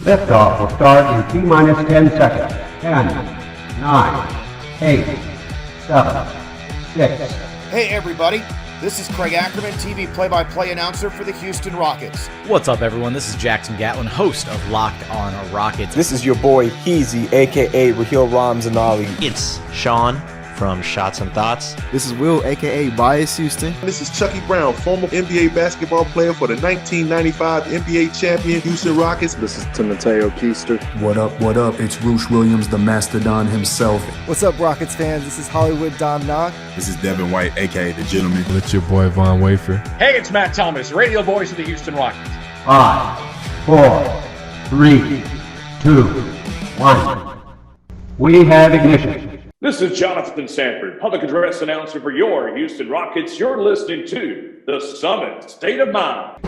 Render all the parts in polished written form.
Liftoff will start in T-minus 10 seconds. 10, 9, 8, 7, 6. Hey everybody, this is Craig Ackerman, TV play-by-play announcer for the Houston Rockets. What's up, everyone? This is Jackson Gatlin, host of Locked on Rockets. This is your boy Heezy, aka Raheel Ramzanali. It's Sean from Shots and Thoughts. This is Will, aka Bias Houston. This is Chucky Brown, former NBA basketball player for the 1995 NBA champion Houston Rockets. This is Timoteo Keister. What up, what up? It's Roosh Williams, the Mastodon himself. What's up, Rockets fans? This is Hollywood Dom Knock. This is Devin White, aka The Gentleman. It's your boy Von Wafer. Hey, it's Matt Thomas, radio voice of the Houston Rockets. 5, 4, 3, 2, 1. We have ignition. This is Jonathan Sanford, public address announcer for your Houston Rockets. You're listening to The Summit State of Mind.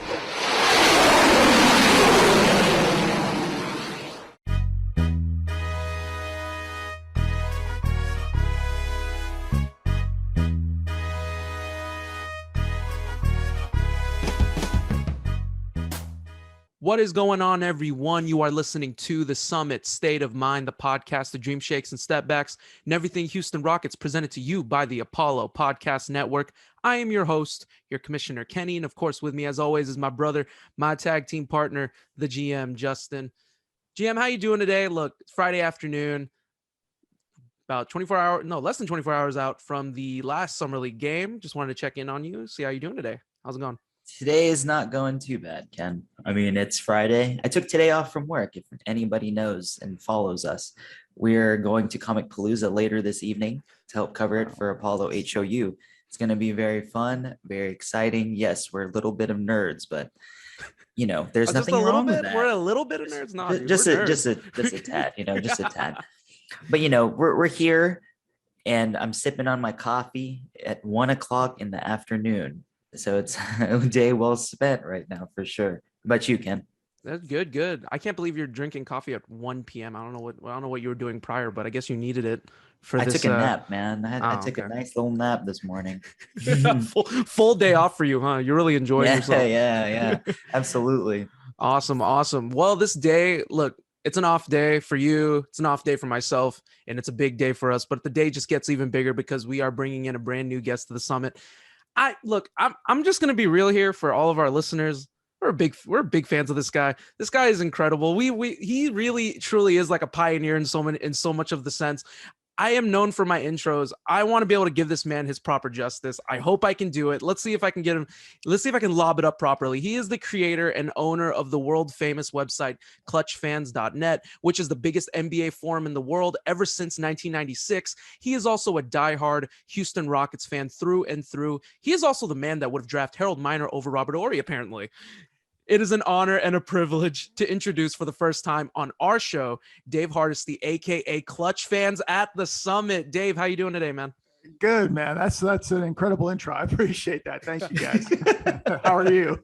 What is going on, everyone? You are listening to The Summit State of Mind, the podcast, the dream shakes and step backs, and everything Houston Rockets, presented to you by the Apollo Podcast Network. I am your host, your Commissioner Kenny, and of course, with me, as always, is my brother, my tag team partner, the GM, Justin. GM, how you doing today? Look, it's Friday afternoon, about less than 24 hours out from the last Summer League game. Just wanted to check in on you, see how you're doing today. How's it going? Today is not going too bad, Ken. I mean, it's Friday. I took today off from work. If anybody knows and follows us, we're going to Comic Palooza later this evening to help cover it for Apollo HOU. It's going to be very fun, very exciting. Yes, we're a little bit of nerds, but you know, there's nothing wrong with that. We're a little bit of nerds, not just a tad, you know, just a tad. But you know, we're here, and I'm sipping on my coffee at 1:00 in the afternoon. So it's a day well spent right now, for sure. How about you, Ken? That's good. I can't believe you're drinking coffee at 1 p.m. I don't know what you were doing prior, but I guess you needed it for this. I took a nap, man. I took a nice little nap this morning. full day off for you, huh? You're really enjoying yourself. Yeah. Absolutely. Awesome. Well, this day, look, it's an off day for you. It's an off day for myself, and it's a big day for us. But the day just gets even bigger because we are bringing in a brand new guest to the summit. I'm just gonna be real here for all of our listeners. We're big fans of this guy. This guy is incredible. He really truly is like a pioneer in so much of the sense. I am known for my intros. I want to be able to give this man his proper justice. I hope I can do it. Let's see if I can get him. Let's see if I can lob it up properly. He is the creator and owner of the world famous website Clutchfans.net, which is the biggest NBA forum in the world ever since 1996. He is also a diehard Houston Rockets fan through and through. He is also the man that would have drafted Harold Miner over Robert Horry, apparently. It is an honor and a privilege to introduce for the first time on our show, Dave Hardisty, aka Clutchfans at the Summit. Dave, how you doing today, man? Good, man. That's an incredible intro. I appreciate that. Thank you, guys. How are you?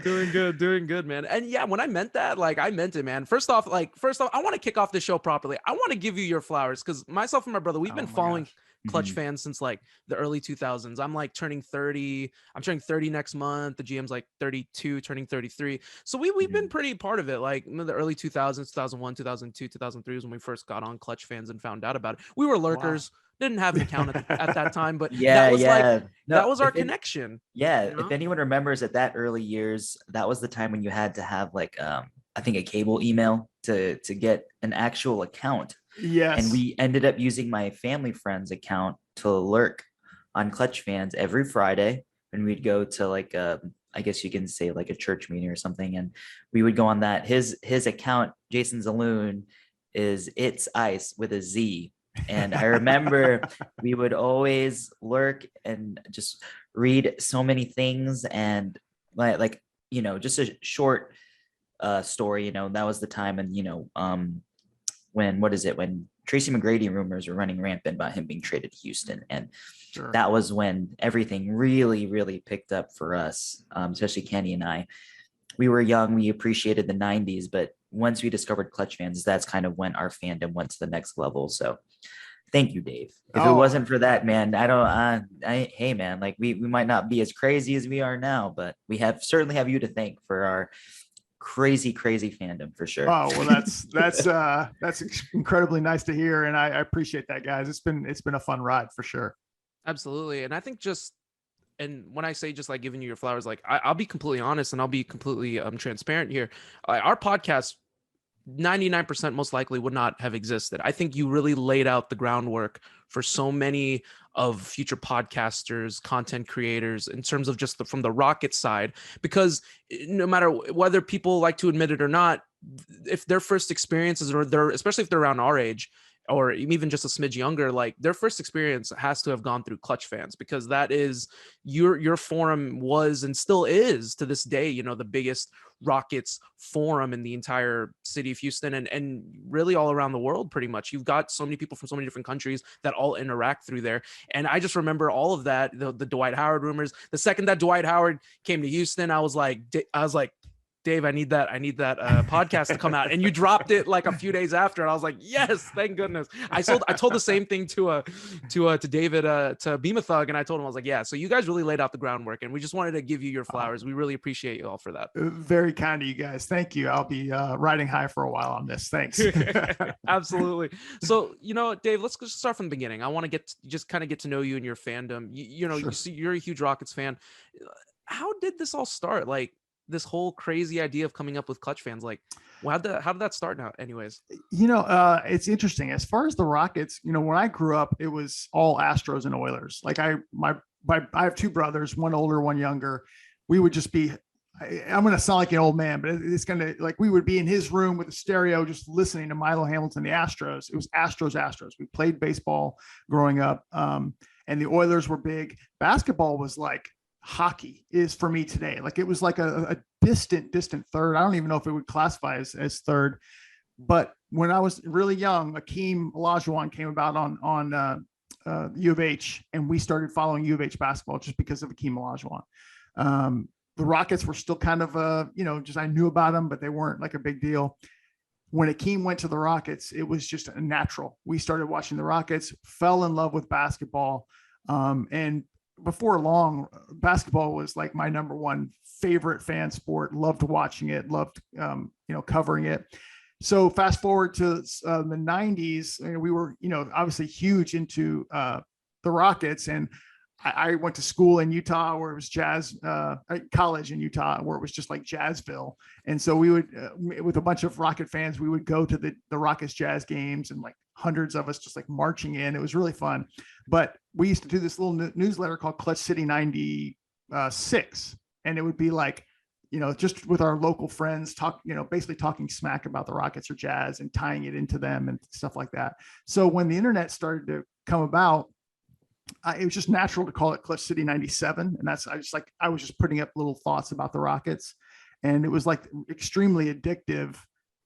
Doing good, man. And yeah, when I meant that, I meant it, man. First off, I want to kick off the show properly. I want to give you your flowers because myself and my brother, we've been following Clutch fans since the early 2000s. I'm turning 30. I'm turning 30 next month. The GM's 32, turning 33. So we've been pretty part of it. In the early 2000s, 2001, 2002, 2003 was when we first got on Clutch Fans and found out about it. We were lurkers. Wow. Didn't have an account at that time, but that was our connection. Yeah. You know? If anyone remembers at that early years, that was the time when you had to have I think a cable email to get an actual account. Yes. And we ended up using my family friend's account to lurk on Clutch Fans every Friday when we'd go to I guess you can say a church meeting or something. And we would go on that. His account, Jason Zaloon, is It's Ice with a Z. And I remember we would always lurk and just read so many things and just a short story, that was the time. And, when Tracy McGrady rumors were running rampant about him being traded to Houston. And that was when everything really, really picked up for us, especially Kenny and I. We were young. We appreciated the 90s, but once we discovered Clutch Fans, that's kind of when our fandom went to the next level. So thank you, Dave. If it wasn't for that, man, hey man, we might not be as crazy as we are now, but we certainly have you to thank for our crazy fandom for sure. Oh, well, that's incredibly nice to hear. And I appreciate that, guys. It's been a fun ride for sure. Absolutely. And I think and when I say just like giving you your flowers, like I'll be completely honest and I'll be completely transparent here. Our podcast 99% most likely would not have existed. I think you really laid out the groundwork for so many of future podcasters, content creators, in terms of just from the Rocket side, because no matter whether people like to admit it or not, if their first experiences, or especially if they're around our age, or even just a smidge younger, like their first experience has to have gone through Clutchfans, because that is your forum was and still is to this day, the biggest Rockets forum in the entire city of Houston and really all around the world. Pretty much, you've got so many people from so many different countries that all interact through there. And I just remember all of that, the Dwight Howard rumors. The second that Dwight Howard came to Houston, I was like, Dave, I need that podcast to come out. And you dropped it like a few days after. And I was like, yes, thank goodness. I told the same thing to David, to Beam a Thug. And I told him, I was like, yeah, so you guys really laid out the groundwork and we just wanted to give you your flowers. We really appreciate you all for that. Very kind of you guys. Thank you. I'll be riding high for a while on this. Thanks. Absolutely. So, Dave, let's just start from the beginning. I want to get to know you and your fandom. Sure. You're a huge Rockets fan. How did this all start? Like, this whole crazy idea of coming up with Clutchfans, like how did that start now anyways? It's interesting as far as the Rockets. When I grew up, it was all Astros and Oilers. Like I have two brothers, one older, one younger. We would just be, I'm going to sound like an old man, but it's going to, like, we would be in his room with a stereo just listening to Milo Hamilton, the Astros. It was Astros. We played baseball growing up, and the Oilers were big. Basketball was like hockey is for me today. Like it was like a distant third. I don't even know if it would classify as third. But when I was really young, Akeem Olajuwon came about on U of H, and we started following U of H basketball just because of Akeem Olajuwon. The Rockets were still kind of just I knew about them, but they weren't like a big deal. When Akeem went to the Rockets, it was just a natural. We started watching the Rockets, fell in love with basketball, and before long, basketball was like my number one favorite fan sport. Loved watching it, loved covering it. So fast forward to the 90s, we were obviously huge into the Rockets, and I went to school in Utah where it was jazz, college in Utah where it was just like Jazzville. And so we would, with a bunch of Rocket fans, we would go to the Rockets Jazz games, and like hundreds of us just like marching in. It was really fun. But we used to do this little newsletter called Clutch City 96. And it would be like, just with our local friends basically talking smack about the Rockets or Jazz and tying it into them and stuff like that. So when the internet started to come about, it was just natural to call it Clutch City 97. And I was just putting up little thoughts about the Rockets. And it was like extremely addictive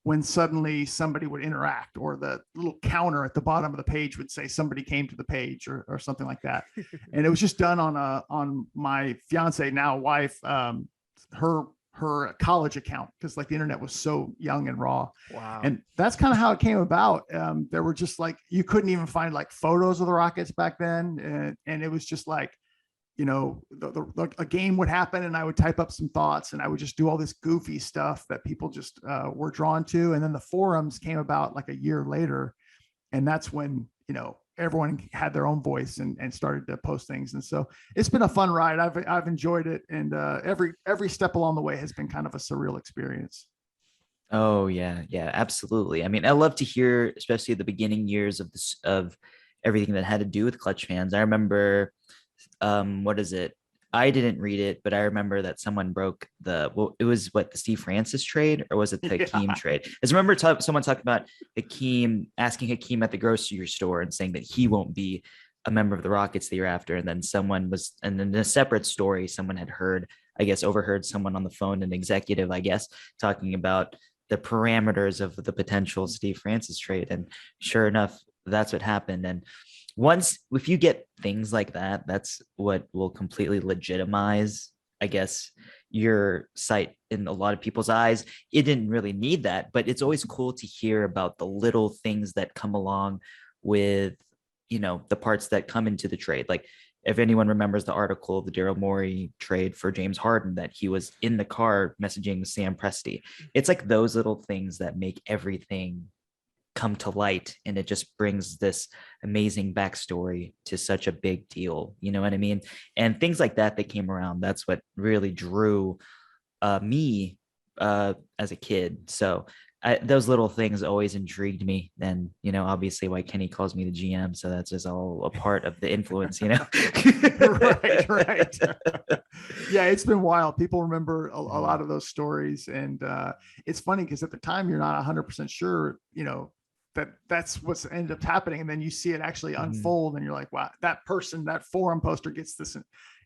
when suddenly somebody would interact, or the little counter at the bottom of the page would say somebody came to the page or something like that. And it was just done on my fiance, now wife, her college account, because like the internet was so young and raw. Wow. And that's kind of how it came about. There were just like, you couldn't even find like photos of the Rockets back then. And it was just like, a game would happen and I would type up some thoughts and I would just do all this goofy stuff that people just were drawn to. And then the forums came about like a year later. And that's when, everyone had their own voice and started to post things. And so it's been a fun ride. I've enjoyed it. And every step along the way has been kind of a surreal experience. Oh yeah, absolutely. I mean, I love to hear, especially the beginning years of everything that had to do with Clutchfans. I remember, what is it? I didn't read it, but I remember that someone broke it was the Steve Francis trade, or was it the Hakeem trade? I just remember someone talking about asking Hakeem at the grocery store and saying that he won't be a member of the Rockets the year after. And then and in a separate story, someone had overheard someone on the phone, an executive, I guess, talking about the parameters of the potential Steve Francis trade. And sure enough, that's what happened. And if you get things like that, that's what will completely legitimize, I guess, your site in a lot of people's eyes. It didn't really need that, but it's always cool to hear about the little things that come along with, the parts that come into the trade. Like if anyone remembers the article, the Daryl Morey trade for James Harden, that he was in the car messaging Sam Presti. It's like those little things that make everything come to light, and it just brings this amazing backstory to such a big deal. You know what I mean? And things like that came around. That's what really drew me as a kid. So those little things always intrigued me. And, you know, obviously why Kenny calls me the GM. So that's just all a part of the influence, you know? Right. Yeah, it's been wild. People remember a lot of those stories. And it's funny because at the time you're not 100% sure, you know, that's what's ended up happening. And then you see it actually unfold and you're like, wow, that person, that forum poster gets this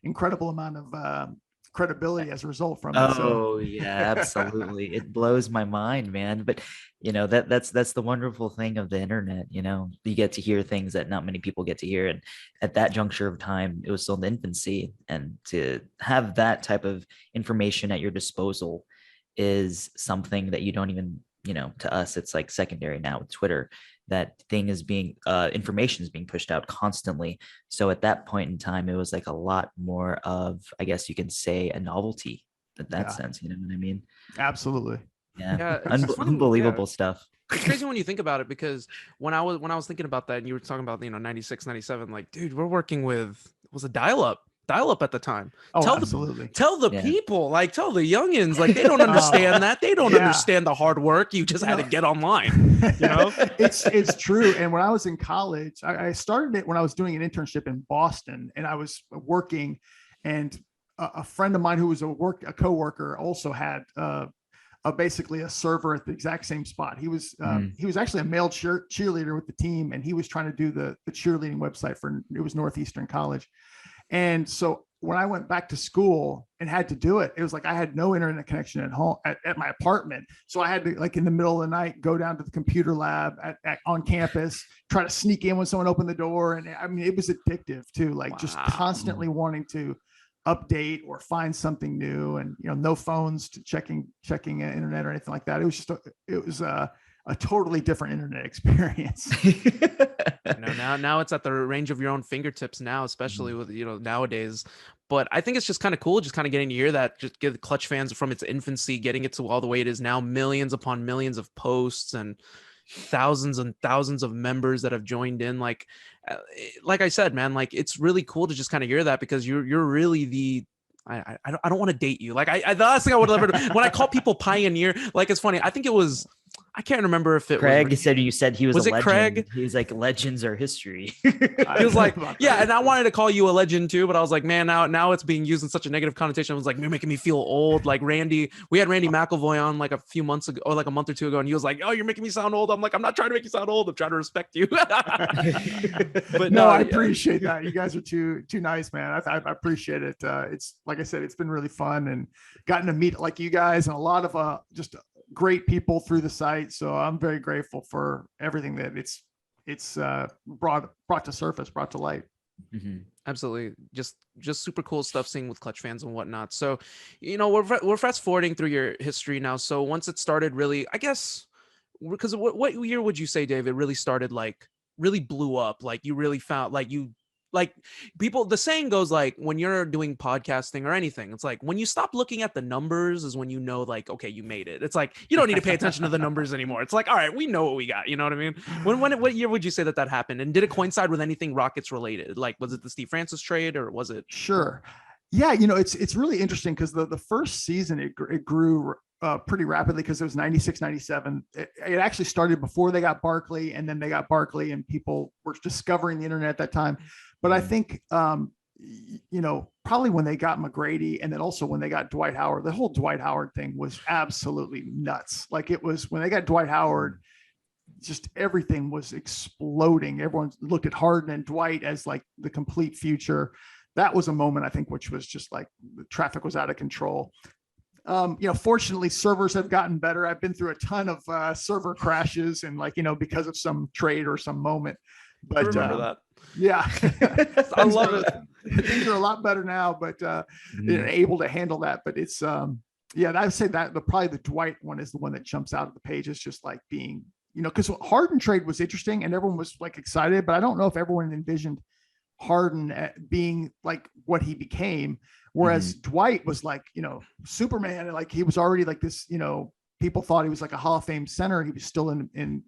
incredible amount of credibility as a result from it. Oh yeah, absolutely. It blows my mind, man. But you know, that's the wonderful thing of the internet. You know, you get to hear things that not many people get to hear. And at that juncture of time, it was still in the infancy. And to have that type of information at your disposal is something that you don't even, you know, to us, it's like secondary now with Twitter. That thing is being information is being pushed out constantly. So at that point in time, it was like a lot more of, I guess you can say, a novelty in that sense. You know what I mean? Absolutely. Yeah. Unbelievable stuff. It's crazy when you think about it, because when I was thinking about that and you were talking about, you know, 96, 97, like, dude, we're working with, it was a dial-up at the time. Absolutely. Tell the people, like, tell the youngins, like, they don't understand that. They don't understand the hard work. You just had to get online, you know? It's true. And when I was in college, I started it when I was doing an internship in Boston, and I was working, and a friend of mine who was a coworker also had basically a server at the exact same spot. He was actually a male cheerleader with the team, and he was trying to do the cheerleading website it was Northeastern College. And so when I went back to school and had to do it, it was like I had no internet connection at home at my apartment. So I had to, like, in the middle of the night, go down to the computer lab on campus, try to sneak in when someone opened the door. And I mean, it was addictive too, like just constantly wanting to update or find something new, and, you know, no phones to checking internet or anything like that. It was just a totally different internet experience. You know, now it's at the range of your own fingertips now, especially with, you know, nowadays. But I think it's just kind of cool, just kind of getting to hear that, just get the Clutch Fans from its infancy, getting it to all the way it is now, millions upon millions of posts and thousands and thousands of members that have joined in. Like I said, man, like, it's really cool to just kind of hear that, because you're really the, I don't want to date you. Like the last thing I would ever do when I call people pioneer, like, it's funny. I think it was, I can't remember if it Craig was said, you said he was a it legend. Craig? He was like, legends are history. He was like, yeah, and I wanted to call you a legend too, but I was like, man, now it's being used in such a negative connotation. I was like, you're making me feel old. Like we had Randy McElvoy on like a few months ago, or like a month or two ago, and he was like, oh, you're making me sound old. I'm like, I'm not trying to make you sound old. I'm trying to respect you. But no, I appreciate that. You guys are too nice, man. I appreciate it. It's like I said, it's been really fun, and gotten to meet like you guys and a lot of just great people through the site. So I'm very grateful for everything that it's brought to surface, brought to light. Absolutely. Just super cool stuff seeing with Clutch Fans and whatnot. So, you know, we're fast forwarding through your history now. So once it started really, I guess, because what year would you say, Dave, it really started, like, really blew up? Like, you really found, like people, the saying goes, like, when you're doing podcasting or anything, it's like when you stop looking at the numbers is when you know, like, okay, you made it. It's like you don't need to pay attention to the numbers anymore. It's like, all right, we know what we got. You know what I mean? What year would you say that happened? And did it coincide with anything Rockets related? Like, was it the Steve Francis trade, or was it? Sure. Yeah, you know, it's really interesting because the first season it grew pretty rapidly, because it was 96, 97. It actually started before they got Barkley, and then they got Barkley, and people were discovering the internet at that time. But I think, you know, probably when they got McGrady, and then also when they got Dwight Howard, the whole Dwight Howard thing was absolutely nuts. Like, it was when they got Dwight Howard, just everything was exploding. Everyone looked at Harden and Dwight as like the complete future. That was a moment, I think, which was just like the traffic was out of control. You know, fortunately, servers have gotten better. I've been through a ton of server crashes, and, like, you know, because of some trade or some moment. But remember that. Yeah, I love it. Things are a lot better now, but they're able to handle that. But it's yeah, I'd say that probably the Dwight one is the one that jumps out of the page. It's just like being, you know, because Harden trade was interesting and everyone was like excited, but I don't know if everyone envisioned Harden being like what he became. Whereas Dwight was like, Superman, and like he was already like this, people thought he was like a Hall of Fame center. He was still in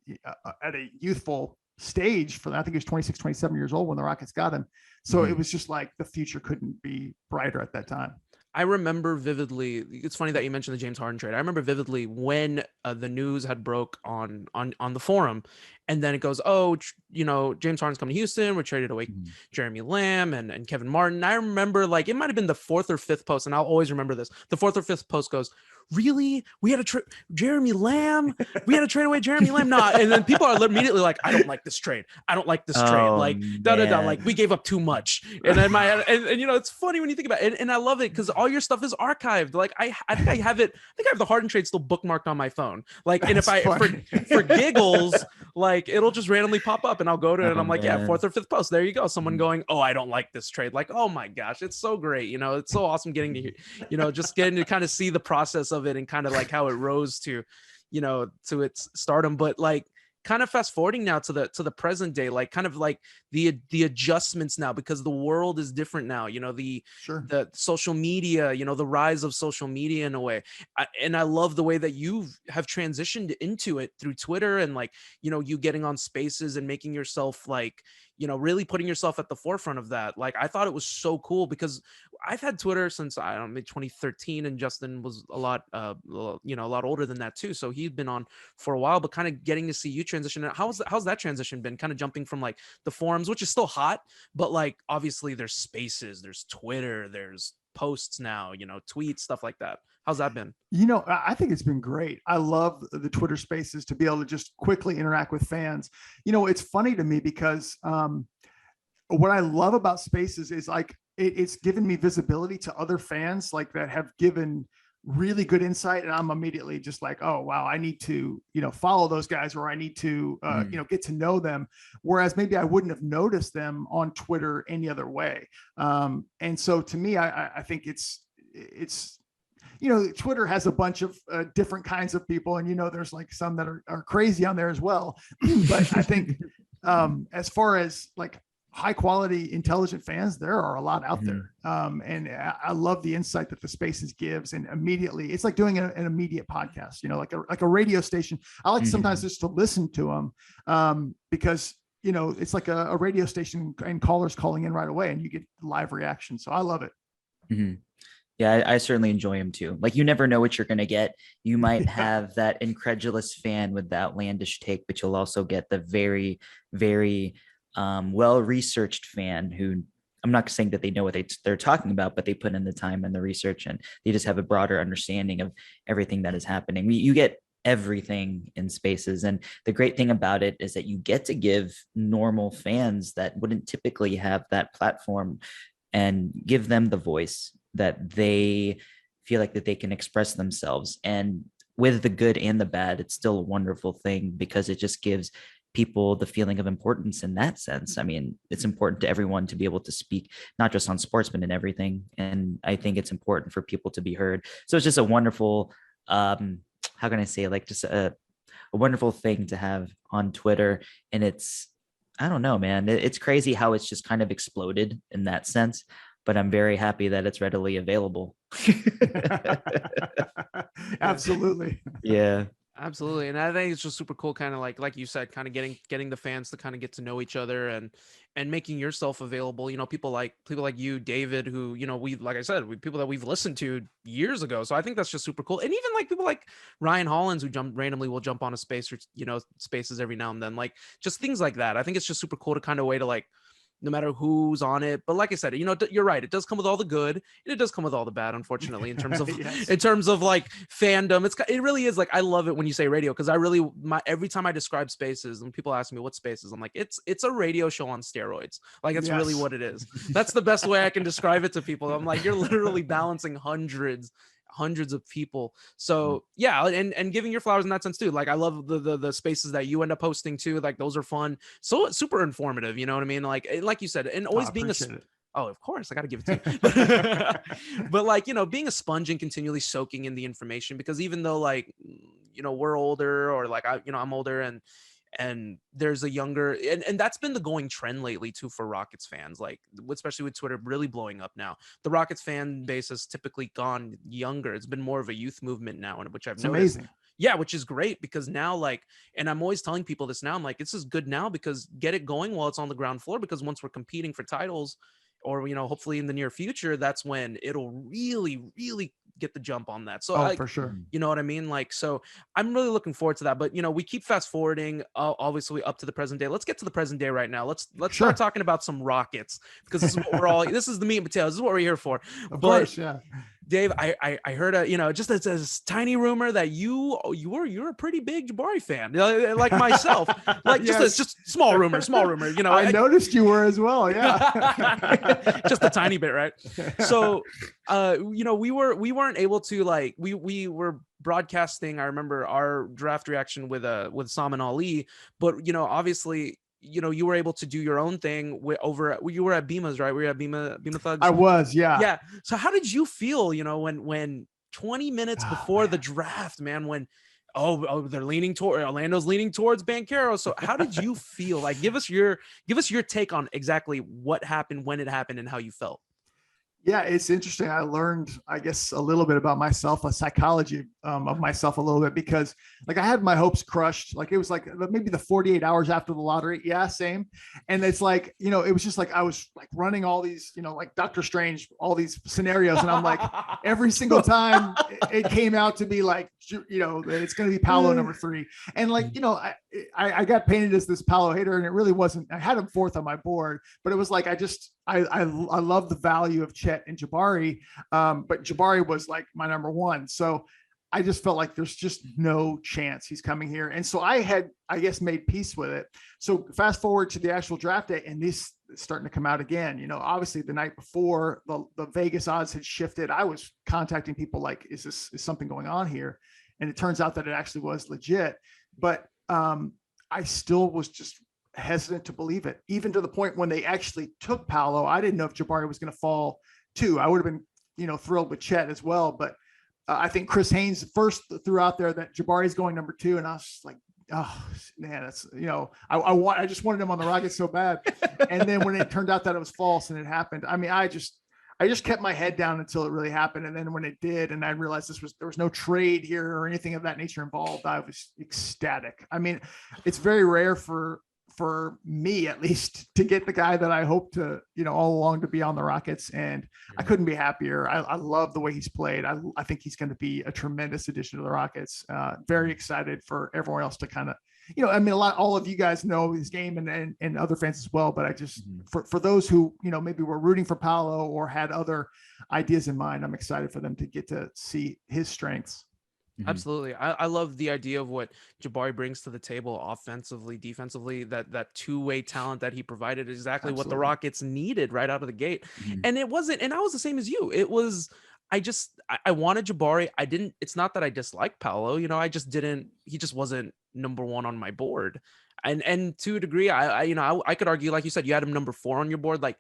at a youthful stage I think he was 26, 27 years old when the Rockets got him. So it was just like the future couldn't be brighter at that time. I remember vividly. It's funny that you mentioned the James Harden trade. I remember vividly when the news had broke on the forum, and then it goes, James Harden's coming to Houston. We're traded away Jeremy Lamb and Kevin Martin. I remember like it might have been the fourth or fifth post, and I'll always remember this. The fourth or fifth post goes, "Really? We had to Jeremy Lamb? We had to trade away Jeremy Lamb?" Nah. And then people are immediately like, "I don't like this trade. I don't like this trade. Like like we gave up too much." And then it's funny when you think about it, and I love it because all your stuff is archived. Like I think I have it. I think I have the Harden trade still bookmarked on my phone. Like, that's and if funny. for giggles, like it'll just randomly pop up, and I'll go to it, and I'm like, yeah, fourth or fifth post. There you go. Someone going, "Oh, I don't like this trade." Like, oh my gosh, it's so great. It's so awesome getting to hear, just getting to kind of see the process of it and kind of like how it rose to its stardom. But like kind of fast forwarding now to the present day, like kind of like the adjustments now, because the world is different now, the social media, the rise of social media in a way. And I love the way that you have transitioned into it through Twitter and like, you getting on spaces and making yourself like, really putting yourself at the forefront of that. Like, I thought it was so cool because I've had Twitter since 2013, and Justin was a lot older than that too. So he'd been on for a while, but kind of getting to see you transition. How's that transition been? Kind of jumping from like the forums, which is still hot, but like obviously there's spaces, there's Twitter, there's posts now, tweets, stuff like that. How's that been? I think it's been great. I love the Twitter spaces to be able to just quickly interact with fans. It's funny to me because what I love about spaces is like it's given me visibility to other fans like that have given really good insight, and I'm immediately just like, oh wow, I need to follow those guys, or I need to get to know them, whereas maybe I wouldn't have noticed them on Twitter any other way. And so to me, I think it's Twitter has a bunch of different kinds of people, and there's like some that are crazy on there as well. But I think as far as like high quality, intelligent fans, there are a lot out there. And I love the insight that the spaces gives. And immediately it's like doing an immediate podcast, like a radio station. I like sometimes just to listen to them because, it's like a radio station and callers calling in right away and you get live reaction. So I love it. Yeah, I certainly enjoy them too. Like, you never know what you're going to get. You might have that incredulous fan with the outlandish take, but you'll also get the very, very well-researched fan who, I'm not saying that they know what they're talking about, but they put in the time and the research, and they just have a broader understanding of everything that is happening. You get everything in spaces. And the great thing about it is that you get to give normal fans that wouldn't typically have that platform and give them the voice that they feel like that they can express themselves. And with the good and the bad, it's still a wonderful thing because it just gives people the feeling of importance in that sense. I mean, it's important to everyone to be able to speak, not just on sportsmen and everything. And I think it's important for people to be heard. So it's just a wonderful, how can I say, like just a wonderful thing to have on Twitter. And it's, I don't know, man, it's crazy how it's just kind of exploded in that sense, but I'm very happy that it's readily available. Absolutely. Yeah. Absolutely. And I think it's just super cool, kind of like you said, kind of getting the fans to kind of get to know each other and making yourself available. People like you, David, who, we, like I said, people that we've listened to years ago. So I think that's just super cool. And even like people like Ryan Hollins, who randomly will jump on a space or, spaces every now and then, like just things like that. I think it's just super cool to kind of way to like, no matter who's on it. But like I said, you're right. It does come with all the good and it does come with all the bad, unfortunately, in terms of, yes. in terms of like fandom. It really is like, I love it when you say radio. Cause every time I describe spaces and people ask me what spaces, I'm like, it's a radio show on steroids. Like that's really what it is. That's the best way I can describe it to people. I'm like, you're literally balancing hundreds of people. So yeah, and giving your flowers in that sense too. Like I love the spaces that you end up hosting too. Like those are fun. So super informative, you know what I mean? Like you said, and always being of course I got to give it to you. But like, being a sponge and continually soaking in the information, because even though like, we're older, or like I'm older, and there's a younger, and that's been the going trend lately too for Rockets fans, like especially with Twitter really blowing up now. The Rockets fan base has typically gone younger. It's been more of a youth movement now, and which I've noticed. Amazing. Yeah, which is great because now, like, and I'm always telling people this now, I'm like, this is good now because get it going while it's on the ground floor, because once we're competing for titles, or hopefully in the near future, that's when it'll really get the jump on that. So for sure. You know what I mean? Like, so I'm really looking forward to that. But we keep fast forwarding, obviously up to the present day. Let's get to the present day right now. Let's start talking about some Rockets, because this is what we're all. This is the meat and potatoes. This is what we're here for. Of course, yeah. Dave, I heard just as a tiny rumor that you're a pretty big Jabari fan, like myself, like just small rumor. I noticed you were as well. Yeah, just a tiny bit, right? So, we weren't able to, like, we were broadcasting. I remember our draft reaction with Sam and Ali, but obviously, you were able to do your own thing you were at Bima's, right? Were you at Bima Thugs? I was, yeah. Yeah. So how did you feel, when 20 minutes before the draft, man, when they're leaning toward Orlando's leaning towards Banchero. So how did you feel? Like, give us your take on exactly what happened, when it happened, and how you felt. Yeah, it's interesting. I learned, I guess, a little bit about myself, a psychology of myself a little bit, because like I had my hopes crushed. Like it was like maybe the 48 hours after the lottery. Yeah, same. And it's like, it was just like I was like running all these, like Doctor Strange, all these scenarios. And I'm like, every single time it came out to be like, it's going to be Paolo number 3. And like, I got painted as this Paolo hater, and it really wasn't. I had him 4th on my board, but it was like, I love the value of Chet and Jabari, but Jabari was like my number 1. So I just felt like there's just no chance he's coming here. And so I had, I guess, made peace with it. So fast forward to the actual draft day, and this is starting to come out again. Obviously the night before the Vegas odds had shifted, I was contacting people like, is something going on here? And it turns out that it actually was legit. But I still was just hesitant to believe it, even to the point when they actually took Paolo. I didn't know if Jabari was going to fall too. I would have been, thrilled with Chet as well. But I think Chris Haynes first threw out there that Jabari's going number 2. And I was just like, oh man, that's, I just wanted him on the Rockets so bad. And then when it turned out that it was false and it happened, I mean, I just kept my head down until it really happened. And then when it did, and I realized there was no trade here or anything of that nature involved, I was ecstatic. I mean, it's very rare for me, at least, to get the guy that I hope to, all along to be on the Rockets. And I couldn't be happier. I love the way he's played. I think he's going to be a tremendous addition to the Rockets. Very excited for everyone else to kind of, all of you guys know his game and other fans as well. But I just, for those who, maybe were rooting for Paolo or had other ideas in mind, I'm excited for them to get to see his strengths. Absolutely. I love the idea of what Jabari brings to the table offensively, defensively, that two-way talent that he provided, exactly what the Rockets needed right out of the gate. And it wasn't, and I was the same as you. It was, I wanted Jabari. It's not that I disliked Paolo, I just didn't, he just wasn't number 1 on my board. And to a degree, I could argue, like you said, you had him number 4 on your board. Like,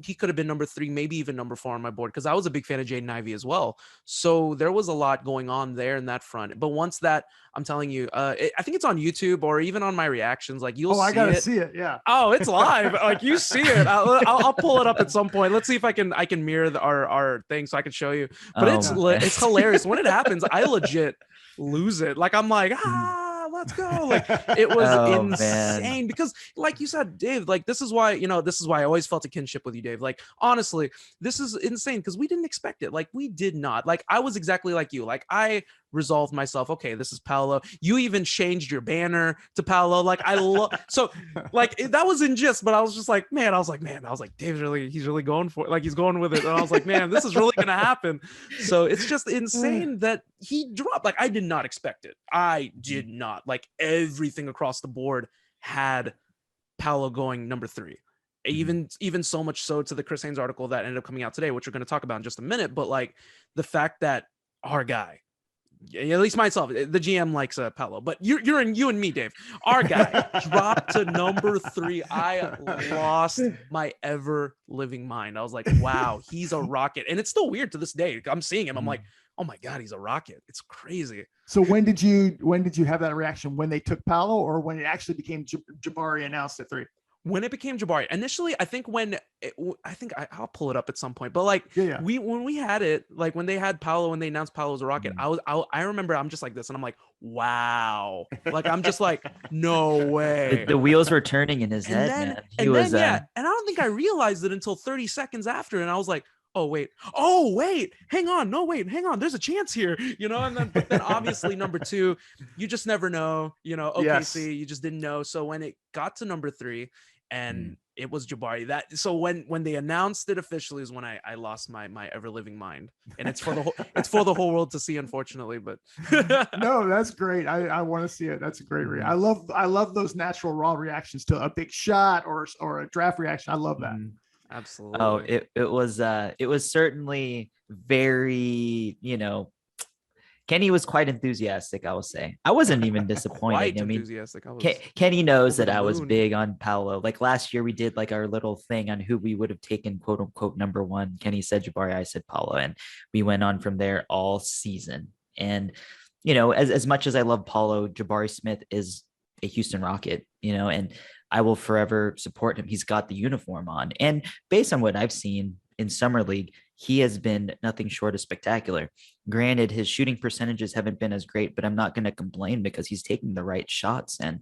he could have been number 3, maybe even number 4 on my board, because I was a big fan of Jaden Ivey as well. So there was a lot going on there in that front. But once that, I'm telling you, I think it's on YouTube or even on my reactions. Like, you'll see I gotta it. see it. Yeah. Oh, it's live. Like, you see it. I'll pull it up at some point. Let's see if I can mirror our thing so I can show you. But it's hilarious when it happens. I legit lose it. Like, I'm like, let's go. Like, it was insane, man. Because like you said, Dave, like, this is why I always felt a kinship with you, Dave. Like, honestly, this is insane because we didn't expect it. Like, we did not. Like, I was exactly like you. Like, I resolved myself, okay, this is Paolo. You even changed your banner to Paolo. Like, I love, so like, that was in gist, but I was just like, Dave's he's really going for it. Like, he's going with it. And I was like, man, this is really going to happen. So it's just insane that he dropped. Like, I did not expect it. I did not. Like, everything across the board had Paolo going number 3. Even so much so to the Chris Haynes article that ended up coming out today, which we're going to talk about in just a minute. But like, the fact that our guy, at least myself, the GM likes Paolo, but you and me, Dave. Our guy dropped to number 3. I lost my ever living mind. I was like, wow, he's a rocket, and it's still weird to this day. I'm seeing him. I'm like, oh my god, he's a rocket. It's crazy. So when did you have that reaction? When they took Paolo, or when it actually became Jabari announced at 3? When it became Jabari, initially, I think I'll pull it up at some point, but like when we had it, like when they had Paolo, when they announced Paolo as a rocket, I remember I'm just like this, and I'm like, wow, like I'm just like, no way. The wheels were turning in his head, man. And I don't think I realized it until 30 seconds after, and I was like, oh wait, hang on, there's a chance here, but then obviously number 2, you just never know, OKC, you just didn't know. So when it got to number 3 and it was Jabari, so when they announced it officially is when I lost my ever living mind, and it's for the whole world to see, unfortunately. But no, that's great. I want to see it. That's a great I love those natural raw reactions to a big shot or a draft reaction. I love that. Absolutely. Oh, it was certainly very, Kenny was quite enthusiastic, I will say. I wasn't even disappointed. Kenny knows that I was big on Paolo. Like last year we did like our little thing on who we would have taken quote unquote number 1. Kenny said Jabari, I said Paolo, and we went on from there all season. And as much as I love Paolo, Jabari Smith is a Houston Rocket, and I will forever support him. He's got the uniform on. And based on what I've seen in Summer League, he has been nothing short of spectacular. Granted, his shooting percentages haven't been as great, but I'm not going to complain because he's taking the right shots. And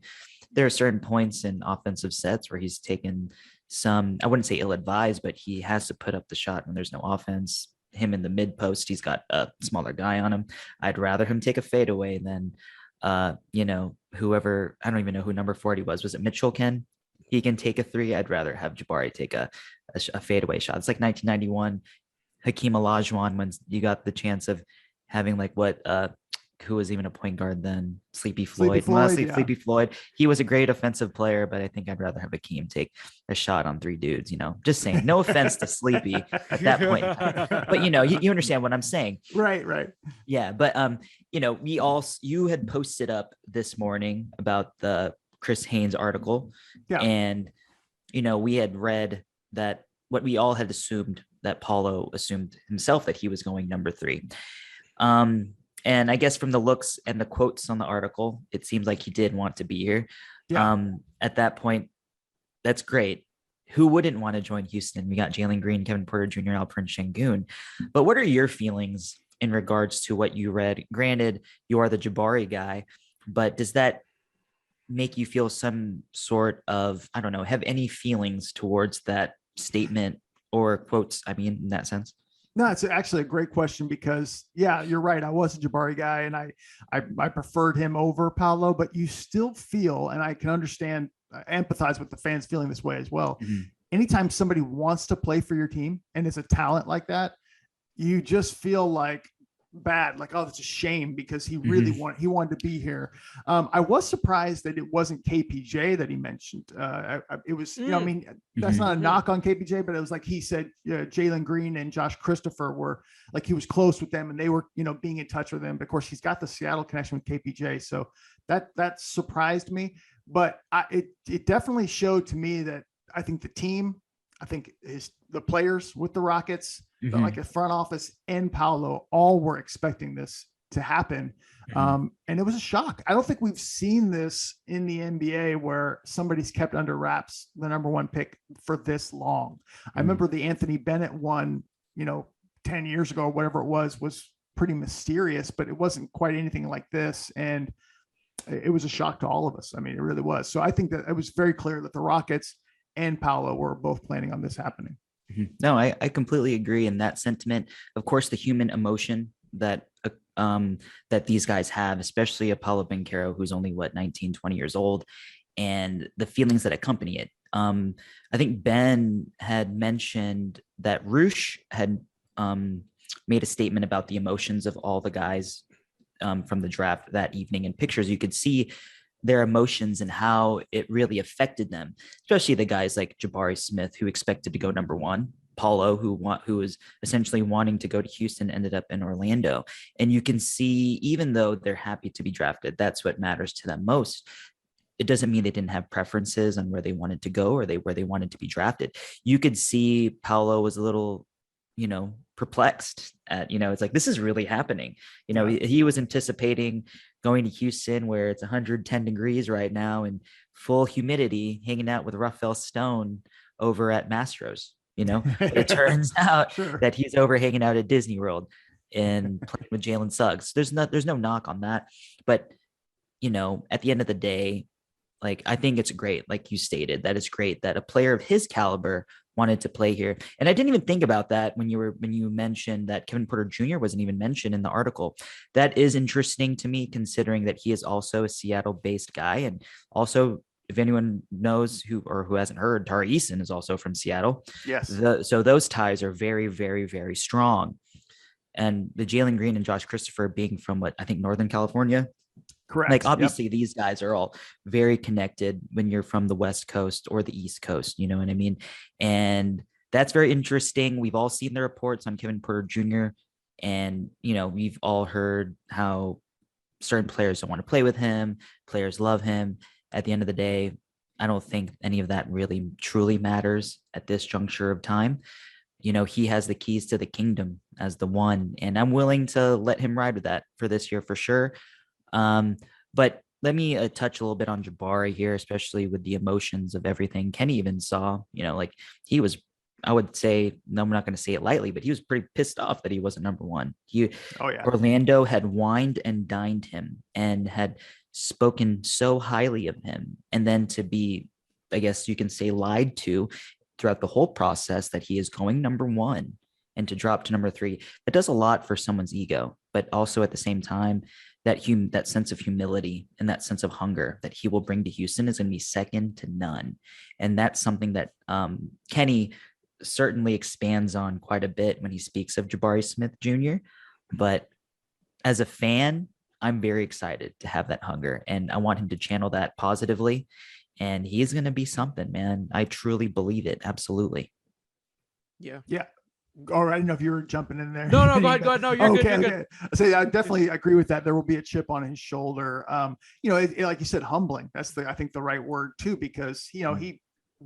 there are certain points in offensive sets where he's taken some, I wouldn't say ill-advised, but he has to put up the shot when there's no offense. Him in the mid post, he's got a smaller guy on him. I'd rather him take a fadeaway than whoever, I don't even know who number 40 was. Was it Mitchell Ken? He can take a 3. I'd rather have Jabari take a fadeaway shot. It's like 1991 Hakeem Olajuwon, when you got the chance of having like who was even a point guard then? Sleepy Floyd. Sleepy Floyd. He was a great offensive player, but I think I'd rather have Hakeem take a shot on 3 dudes, just saying. No offense to Sleepy at that point. But you understand what I'm saying. Right. Yeah. But you had posted up this morning about the Chris Haynes article. Yeah. And we had read that what we all had assumed, that Paolo assumed himself that he was going number 3. And I guess from the looks and the quotes on the article, it seems like he did want to be here. Yeah. At that point, that's great. Who wouldn't want to join Houston? We got Jalen Green, Kevin Porter Jr., Alperen Şengün. But what are your feelings in regards to what you read? Granted, you are the Jabari guy, but does that make you feel some sort of, I don't know, have any feelings towards that statement or quotes? I mean, in that sense? No, it's actually a great question because, yeah, you're right. I was a Jabari guy and I preferred him over Paolo, but you still feel, and I can understand, empathize with the fans feeling this way as well. Mm-hmm. Anytime somebody wants to play for your team and is a talent like that, you just feel like bad, like, oh, it's a shame because he really wanted to be here. I was surprised that it wasn't KPJ that he mentioned. It was, I mean, that's not a knock on KPJ, but it was like he said Jalen Green and Josh Christopher were like, he was close with them and they were, being in touch with him. But of course, he's got the Seattle connection with KPJ, so that surprised me. But it definitely showed to me that I think the team, the players with the Rockets, like the front office and Paolo, all were expecting this to happen. And it was a shock. I don't think we've seen this in the NBA where somebody's kept under wraps the number 1 pick for this long. I remember the Anthony Bennett one, 10 years ago, or whatever it was pretty mysterious, but it wasn't quite anything like this. And it was a shock to all of us. I mean, it really was. So I think that it was very clear that the Rockets and Paolo were both planning on this happening. No, I completely agree in that sentiment. Of course, the human emotion that these guys have, especially Apollo Banchero, who's only 19, 20 years old, and the feelings that accompany it. I think Ben had mentioned that Roosh had made a statement about the emotions of all the guys from the draft that evening. In pictures, you could see their emotions and how it really affected them, especially the guys like Jabari Smith, who expected to go number 1. Paulo, who was essentially wanting to go to Houston, ended up in Orlando. And you can see, even though they're happy to be drafted, that's what matters to them most. It doesn't mean they didn't have preferences on where they wanted to go or where they wanted to be drafted. You could see Paulo was a little, perplexed at, it's like, this is really happening. He was anticipating going to Houston where it's 110 degrees right now and full humidity, hanging out with Rafael Stone over at Mastros. But it turns out that he's over hanging out at Disney World and playing with Jalen Suggs. There's no knock on that, but at the end of the day, like, I think it's great, like you stated, that it's great that a player of his caliber wanted to play here. And I didn't even think about that when you mentioned that Kevin Porter Jr. wasn't even mentioned in the article. That is interesting to me, considering that he is also a Seattle-based guy, and also, if anyone knows who hasn't heard, Tari Eason is also from Seattle. Yes. So those ties are very, very, very strong. And the Jalen Green and Josh Christopher being from Northern California. Correct. Like, obviously, these guys are all very connected when you're from the West Coast or the East Coast. You know what I mean? And that's very interesting. We've all seen the reports on Kevin Porter Jr. And, we've all heard how certain players don't want to play with him. Players love him. At the end of the day, I don't think any of that really truly matters at this juncture of time. He has the keys to the kingdom as the one, and I'm willing to let him ride with that for this year for sure. But let me touch a little bit on Jabari here, especially with the emotions of everything Kenny even saw. He was, I would say, no, I'm not going to say it lightly, but he was pretty pissed off that he wasn't number one. Orlando had wined and dined him and had spoken so highly of him, and then to be, I guess you can say, lied to throughout the whole process that he is going number one, and to drop to number 3, that does a lot for someone's ego. But also at the same time, that sense of humility and that sense of hunger that he will bring to Houston is going to be second to none. And that's something that Kenny certainly expands on quite a bit when he speaks of Jabari Smith Jr. But as a fan, I'm very excited to have that hunger, and I want him to channel that positively. And he's going to be something, man. I truly believe it. Absolutely. Yeah. All right. I didn't know if you were jumping in there. No, go ahead. No, you're good. You're good. So I definitely agree with that. There will be a chip on his shoulder. Like you said, humbling. That's I think the right word too, because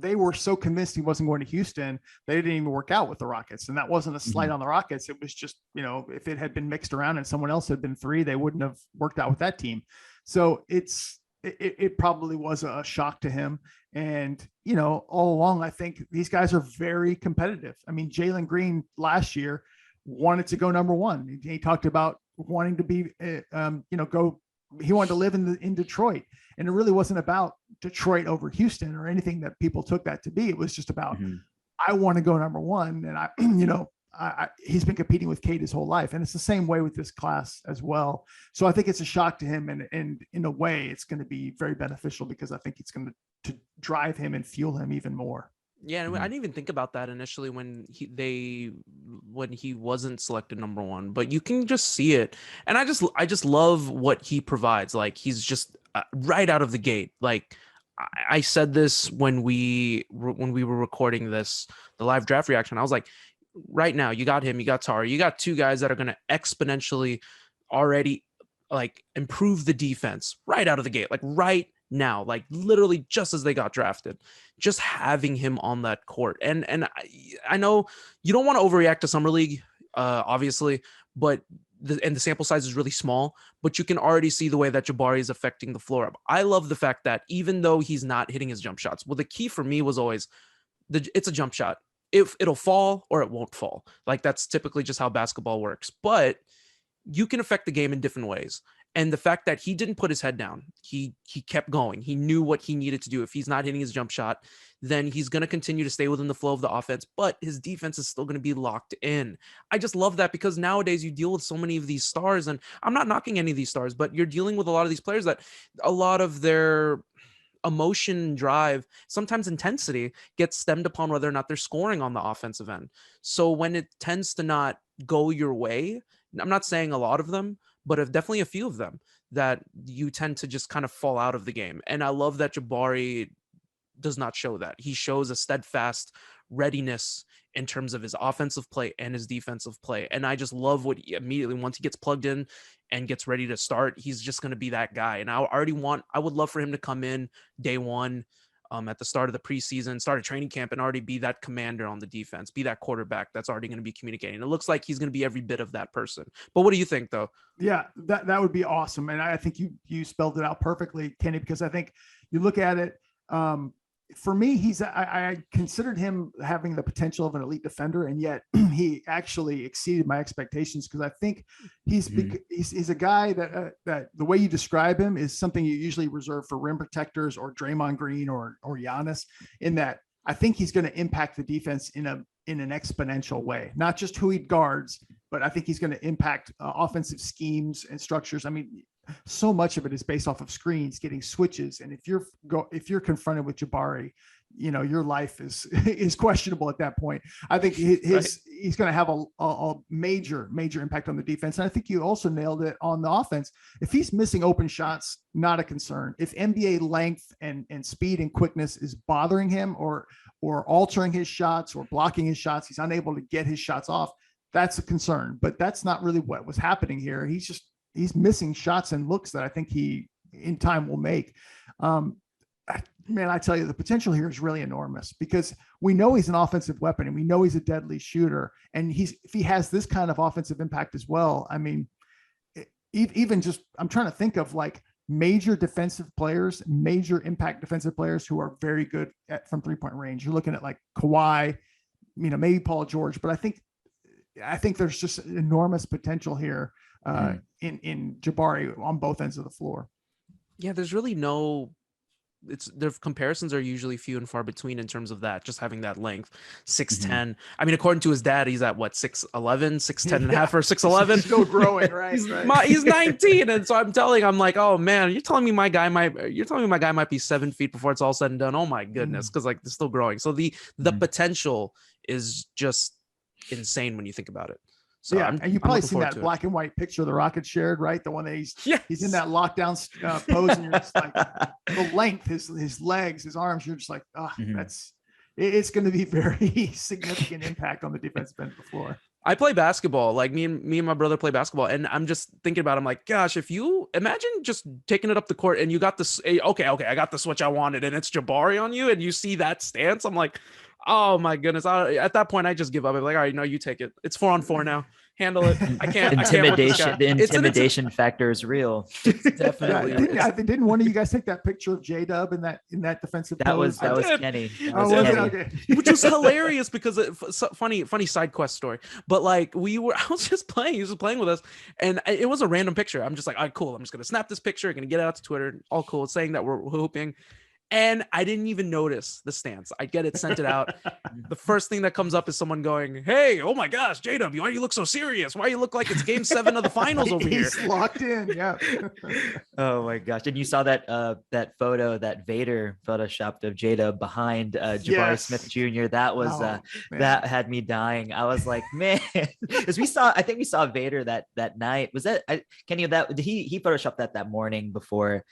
they were so convinced he wasn't going to Houston, they didn't even work out with the Rockets. And that wasn't a slight on the Rockets. It was just, if it had been mixed around and someone else had been 3, they wouldn't have worked out with that team. So it probably was a shock to him. And, all along, I think these guys are very competitive. I mean, Jalen Green last year wanted to go number 1. He talked about wanting to be, he wanted to live in Detroit. And it really wasn't about Detroit over Houston or anything that people took that to be. It was just about, I want to go number 1. And he's been competing with Cade his whole life. And it's the same way with this class as well. So I think it's a shock to him. And in a way, it's going to be very beneficial, because I think it's going to drive him and fuel him even more. Yeah, and I didn't even think about that initially when he wasn't selected number 1, but you can just see it. And I just love what he provides. Like, he's just right out of the gate. Like, I said this when we were recording the live draft reaction. I was like, right now, you got him, you got Tari, you got 2 guys that are going to exponentially already like improve the defense right out of the gate, like right now, like literally just as they got drafted, just having him on that court. And I know you don't want to overreact to summer league, obviously, but the sample size is really small, but you can already see the way that Jabari is affecting the floor up. I love the fact that even though he's not hitting his jump shots, well, the key for me was always it's a jump shot. If it'll fall or it won't fall. Like, that's typically just how basketball works, but you can affect the game in different ways. And the fact that he didn't put his head down, he kept going. He knew what he needed to do. If he's not hitting his jump shot, then he's going to continue to stay within the flow of the offense, but his defense is still going to be locked in. I just love that, because nowadays you deal with so many of these stars, and I'm not knocking any of these stars, but you're dealing with a lot of these players that a lot of their emotion, drive, sometimes intensity gets stemmed upon whether or not they're scoring on the offensive end. So when it tends to not go your way, I'm not saying a lot of them, but definitely a few of them, that you tend to just kind of fall out of the game. And I love that Jabari does not show that. He shows a steadfast readiness in terms of his offensive play and his defensive play. And I just love what he immediately, once he gets plugged in and gets ready to start, he's just going to be that guy. And I would love for him to come in day one, at the start of the preseason, start a training camp, and already be that commander on the defense, be that quarterback that's already going to be communicating. It looks like he's going to be every bit of that person. But what do you think, though? Yeah, that would be awesome. And I think you spelled it out perfectly, Kenny, because I think you look at it, for me, I considered him having the potential of an elite defender, and yet he actually exceeded my expectations, because I think he's a guy that the way you describe him is something you usually reserve for rim protectors or Draymond Green or Giannis, in that I think he's going to impact the defense in an exponential way, not just who he guards, but I think he's going to impact offensive schemes and structures. I mean, so much of it is based off of screens, getting switches. And if you're confronted with Jabari, your life is questionable at that point. I think he's going to have a major impact on the defense. And I think you also nailed it on the offense. If he's missing open shots, not a concern. If NBA length and speed and quickness is bothering him or altering his shots or blocking his shots, he's unable to get his shots off, that's a concern. But that's not really what was happening here. He's missing shots and looks that I think he in time will make. Man, I tell you, the potential here is really enormous, because we know he's an offensive weapon and we know he's a deadly shooter. And if he has this kind of offensive impact as well, I mean, even just, I'm trying to think of like major defensive players, major impact defensive players who are very good from 3-point range. You're looking at like Kawhi, maybe Paul George, but I think there's just enormous potential here in Jabari on both ends of the floor. Yeah, there's really their comparisons are usually few and far between in terms of that, just having that length, 6'10". I mean, according to his dad, he's at what, 6'11", 6'10 and a half, or 6'11". He's still growing, right? He's 19. And so I'm like, oh man, you're telling me my guy might be 7 feet before it's all said and done. Oh my goodness. Cause like they're still growing. So the potential is just insane when you think think about it. So yeah, and you probably seen that black and white picture the Rockets shared, right? The one that he's in that lockdown pose, and you're just like, the length, his legs, his arms, you're just like, it's going to be very significant impact on the defensive end of the floor. I play basketball, like me and my brother play basketball, and I'm just thinking about it. I'm like, gosh, if you imagine just taking it up the court and you got this, okay, I got the switch I wanted, and it's Jabari on you, and you see that stance, I'm like, oh my goodness. At that point, I just give up. I'm like, all right, no, you take it. It's 4-on-4 now. Handle it. I can't. The intimidation factor is real. Definitely. Didn't one of you guys take that picture of J-Dub in that defensive pose? That was Kenny. Okay. Which was hilarious because funny side quest story. But like I was just playing. He was just playing with us, and it was a random picture. I'm just like, all right, cool. I'm just gonna snap this picture. Gonna get it out to Twitter. All cool. Saying that we're hooping. And I didn't even notice the stance. I get it, sent it out. The first thing that comes up is someone going, "Hey, oh my gosh, J-Dub, why do you look so serious? Why do you look like it's Game 7 of the finals over here?" He's locked in. Yeah. Oh my gosh! And you saw that photo that Vader photoshopped of J-Dub behind Jabari Smith Jr. That was that had me dying. I was like, man, because I think we saw Vader that night. Was that Kenny? He photoshopped that morning before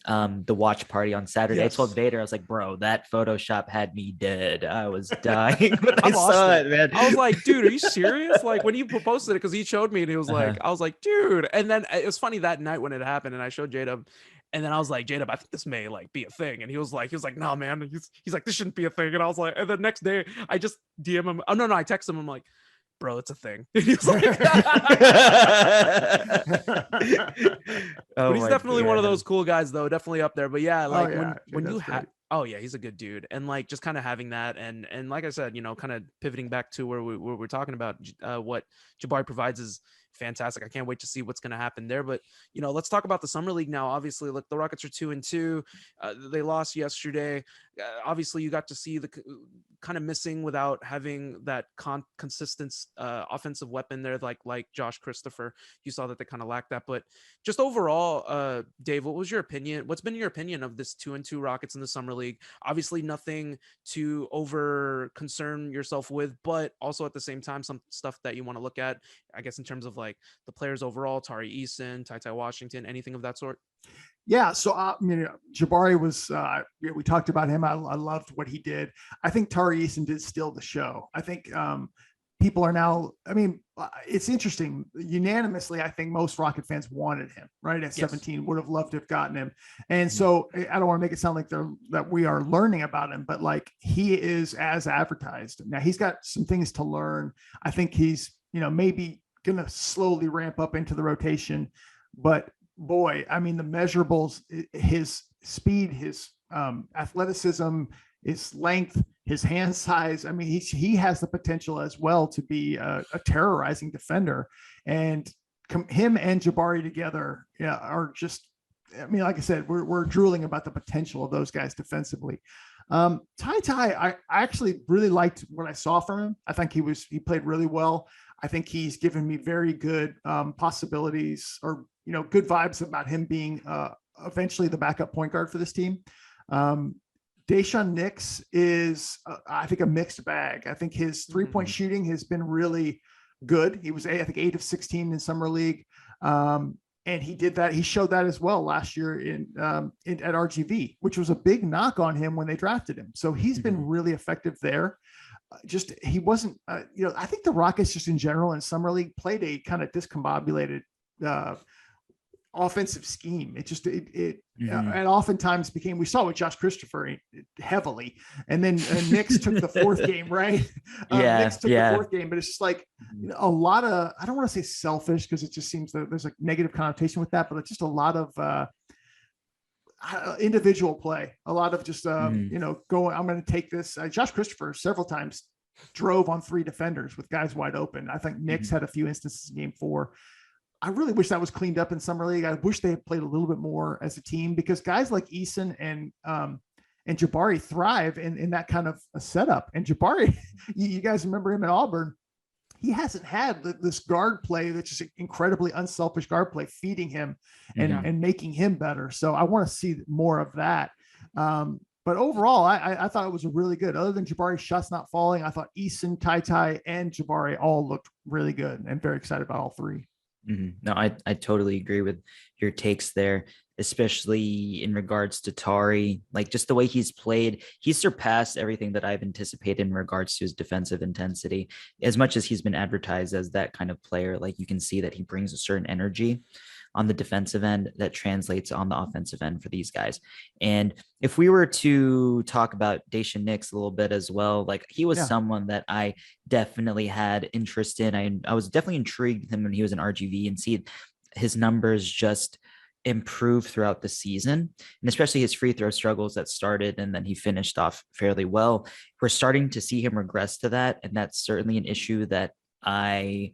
the watch party on Saturday. I told Vader, I was like, bro, that Photoshop had me dead. I was dying when I saw it, man. I was like, dude, are you serious? Like when you posted it, because he showed me and he was like, I was like, dude. And then it was funny that night when it happened and I showed J-Dub, and then I was like, J-Dub, I think this may like be a thing. And he was like, nah, man. He's like, this shouldn't be a thing. And I was like, and the next day I just DM him. Oh no, I text him. I'm like, bro, it's a thing. And he was like, but he's definitely one of those cool guys, though. Definitely up there. But yeah, like when you have, he's a good dude. And like just kind of having that, and like I said, kind of pivoting back to where we're talking about what Jabari provides is fantastic. I can't wait to see what's going to happen there. But let's talk about the summer league now. Obviously, look, the Rockets are 2-2. They lost yesterday. Obviously, you got to see the kind of missing without having that consistent offensive weapon there, like Josh Christopher. You saw that they kind of lacked that. But just overall, Dave, what was your opinion? What's been your opinion of this 2-2 Rockets in the summer league? Obviously, nothing to over concern yourself with, but also at the same time, some stuff that you want to look at, I guess, in terms of like like the players overall, Tari Eason, Ty Washington, anything of that sort? Yeah, so Jabari was. We talked about him. I loved what he did. I think Tari Eason did steal the show. I think people are now. I mean, it's interesting. Unanimously, I think most Rocket fans wanted him. Right at 17, would have loved to have gotten him. And so I don't want to make it sound like that we are learning about him, but like he is as advertised. Now he's got some things to learn. I think he's maybe going to slowly ramp up into the rotation, but boy, I mean, the measurables, his speed, his athleticism, his length, his hand size. I mean, he has the potential as well to be a terrorizing defender. And him and Jabari together are just, I mean, like I said, we're drooling about the potential of those guys defensively. Ty, I actually really liked what I saw from him. I think he played really well. I think he's given me very good possibilities or, good vibes about him being eventually the backup point guard for this team. Daishen Nix is, I think, a mixed bag. I think his three-point shooting has been really good. He was, I think, 8 of 16 in summer league. And he did that. He showed that as well last year at RGV, which was a big knock on him when they drafted him. So he's been really effective there. He wasn't, I think the Rockets just in general in summer league played a kind of discombobulated offensive scheme. And oftentimes became, we saw with Josh Christopher heavily, and then Knicks took the fourth game, right? Knicks took the fourth game, but it's just like a lot of, I don't want to say selfish because it just seems that there's a negative connotation with that, but it's just a lot of individual play, a lot of just going, I'm going to take this. Josh Christopher several times drove on 3 defenders with guys wide open. I think Knicks had a few instances in game 4. I really wish that was cleaned up in summer league. I wish they had played a little bit more as a team, because guys like Eason and Jabari thrive in that kind of a setup. And Jabari, you guys remember him at Auburn. He hasn't had this guard play that's just incredibly unselfish guard play, feeding him and making him better. So I want to see more of that. But overall, I thought it was really good. Other than Jabari's shots not falling, I thought Eason, Ty, and Jabari all looked really good, and very excited about all 3. No, I totally agree with your takes there, especially in regards to Tari. Like, just the way he's played, he's surpassed everything that I've anticipated in regards to his defensive intensity. As much as he's been advertised as that kind of player, like, you can see that he brings a certain energy on the defensive end that translates on the offensive end for these guys. And if we were to talk about Daishen Nix a little bit as well, like, he was someone that I definitely had interest in. I was definitely intrigued with him when he was in RGV, and see his numbers just improve throughout the season, and especially his free throw struggles that started and then he finished off fairly well. We're starting to see him regress to that. And that's certainly an issue that I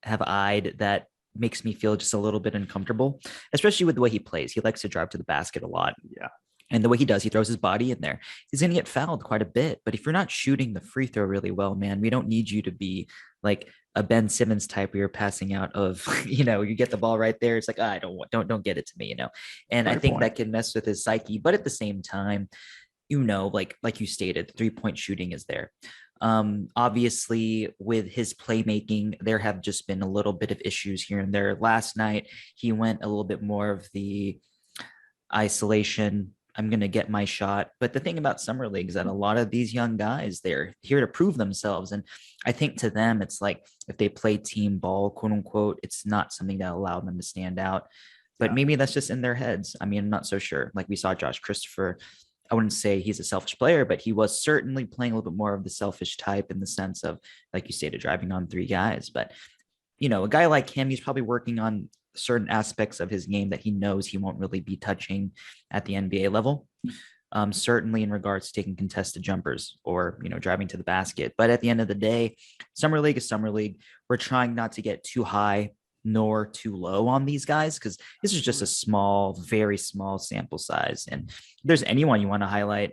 have eyed that makes me feel just a little bit uncomfortable, especially with the way he plays. He likes to drive to the basket a lot. Yeah. And the way he does, he throws his body in there. He's going to get fouled quite a bit. But if you're not shooting the free throw really well, man, we don't need you to be like a Ben Simmons type where you're passing out of, you get the ball right there. It's like, don't get it to me, And I think that can mess with his psyche. But at the same time, like you stated, 3-point shooting is there. Obviously with his playmaking, there have just been a little bit of issues here and there. Last night, he went a little bit more of the isolation. I'm going to get my shot. But the thing about summer league is that a lot of these young guys, they're here to prove themselves. And I think to them, it's like, if they play team ball, quote unquote, it's not something that allowed them to stand out. But maybe that's just in their heads. I mean, I'm not so sure. Like, we saw Josh Christopher. I wouldn't say he's a selfish player, but he was certainly playing a little bit more of the selfish type, in the sense of, like you stated, driving on 3 guys. But, a guy like him, he's probably working on certain aspects of his game that he knows he won't really be touching at the NBA level. Certainly in regards to taking contested jumpers or, driving to the basket. But at the end of the day, summer league is summer league. We're trying not to get too high nor too low on these guys, because this is just a small, very small sample size. And if there's anyone you want to highlight,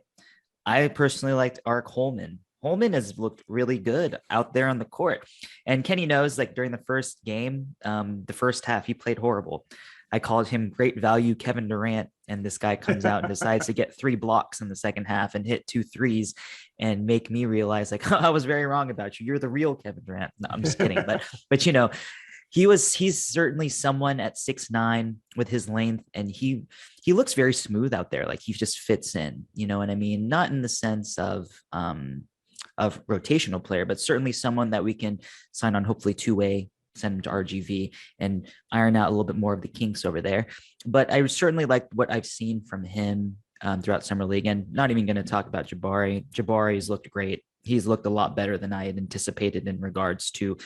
I personally liked Ark Holman. Holman has looked really good out there on the court. And Kenny knows, like, during the first game, the first half, he played horrible. I called him great value Kevin Durant, and this guy comes out and decides to get 3 blocks in the second half and hit 2 threes and make me realize, like, I was very wrong about you. You're the real Kevin Durant. No, I'm just kidding. But he's certainly someone at 6'9" with his length, and he looks very smooth out there. Like he just fits in, you know what I mean? Not in the sense of rotational player, but certainly someone that we can sign on, hopefully two-way, send him to RGV and iron out a little bit more of the kinks over there. But I certainly like what I've seen from him throughout Summer League, and not even going to talk about Jabari. Jabari's looked great. He's looked a lot better than I had anticipated in regards to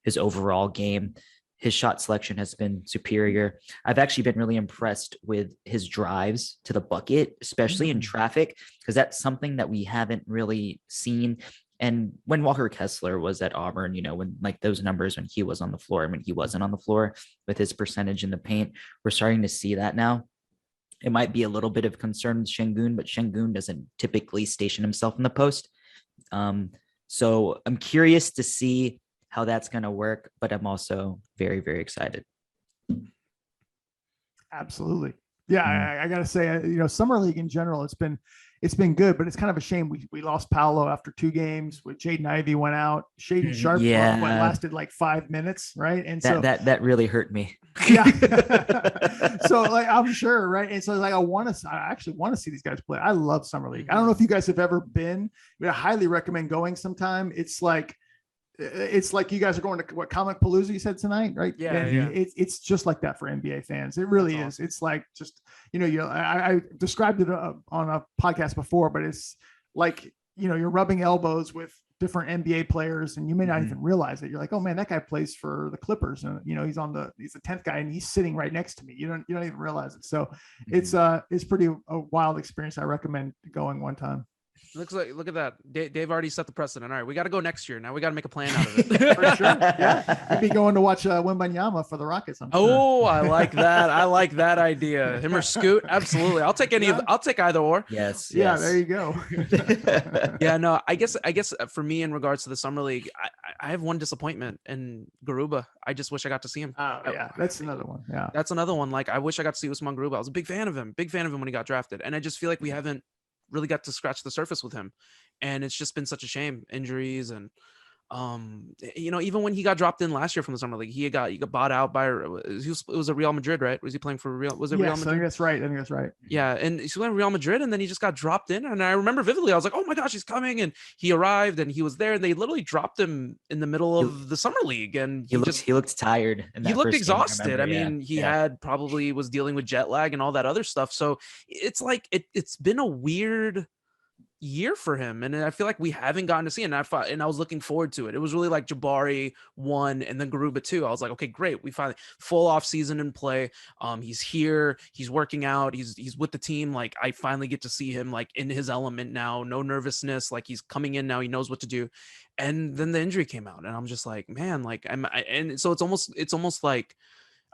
his overall game. His shot selection has been superior. I've actually been really impressed with his drives to the bucket, especially in traffic, because that's something that we haven't really seen. And when Walker Kessler was at Auburn, you know, when like those numbers, when he was on the floor and when he wasn't on the floor with his percentage in the paint, we're starting to see that now. It might be a little bit of concern with Şengün, but Şengün doesn't typically station himself in the post. So I'm curious to see how that's going to work, but I'm also very, very excited. Absolutely. Yeah. I got to say, you know, Summer League in general, it's been good, but it's kind of a shame. We lost Paolo after 2 games. With Jaden Ivey went out. Shaden Sharp lasted like 5 minutes, right? And that really hurt me. Yeah. So like I'm sure, right? And so like I actually want to see these guys play. I love Summer League. I don't know if you guys have ever been, but I highly recommend going sometime. It's like you guys are going to what Comic Palooza you said tonight, right? Yeah, It's just like that for NBA fans. It really is. It's like just, you know, I described it on a podcast before, but it's like, you know, you're rubbing elbows with different NBA players, and you may not even realize it. You're like, oh man, that guy plays for the Clippers, and you know he's the 10th guy, and he's sitting right next to me. You don't even realize it. So it's pretty a wild experience. I recommend going one time. Look at that. Dave already set the precedent. All right, we got to go next year. Now we got to make a plan out of it. For sure. Yeah, you'd be going to watch Wembanyama for the Rockets. I like that. I like that idea. Him or Scoot? Absolutely. I'll take I'll take either or. Yes. Yeah. There you go. Yeah. No. I guess for me, in regards to the Summer League, I have one disappointment in Garuba. I just wish I got to see him. Oh yeah, that's another one. Yeah, that's another one. Like I wish I got to see Usman Garuba. I was a big fan of him when he got drafted, and I just feel like we haven't really got to scratch the surface with him, and it's just been such a shame. Injuries and you know, even when he got dropped in last year from the Summer League, he got bought out by it was a Real Madrid, right? Was he playing for Real? Was it Real Madrid? I think that's right. Yeah, and he's playing Real Madrid, and then he just got dropped in, and I remember vividly. I was like, oh my gosh, he's coming, and he arrived, and he was there, and they literally dropped him in the middle of the Summer League, and he looked tired. He looked exhausted. I mean, he had probably was dealing with jet lag and all that other stuff. So it's like it's been a weird year for him, and I feel like we haven't gotten to see it. And I was looking forward to it. It was really like Jabari 1 and then Garuba 2. I was like, okay, great, we finally full off season in play. He's here, he's working out, he's with the team. Like I finally get to see him like in his element now, no nervousness, like he's coming in now, he knows what to do. And then the injury came out, and I'm just like, man, like and so it's almost like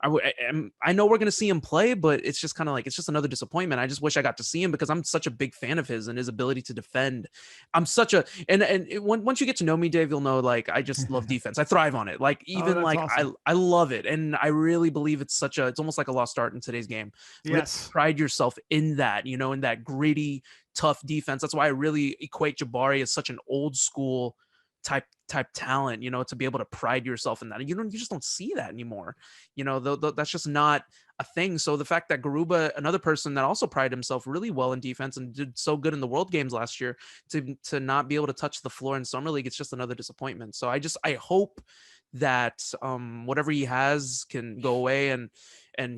I know we're going to see him play, but it's just kind of like, it's just another disappointment. I just wish I got to see him because I'm such a big fan of his and his ability to defend. I'm such a, once you get to know me, Dave, you'll know, like, I just love defense. I thrive on it. Like, even awesome. I love it. And I really believe it's almost like a lost art in today's game. Yes. Pride yourself in that, you know, in that gritty, tough defense. That's why I really equate Jabari as such an old school type talent, you know, to be able to pride yourself in that. You just don't see that anymore, you know, that's just not a thing. So the fact that Garuba, another person that also prided himself really well in defense and did so good in the World Games last year, to not be able to touch the floor in Summer League, it's just another disappointment. So I hope that whatever he has can go away and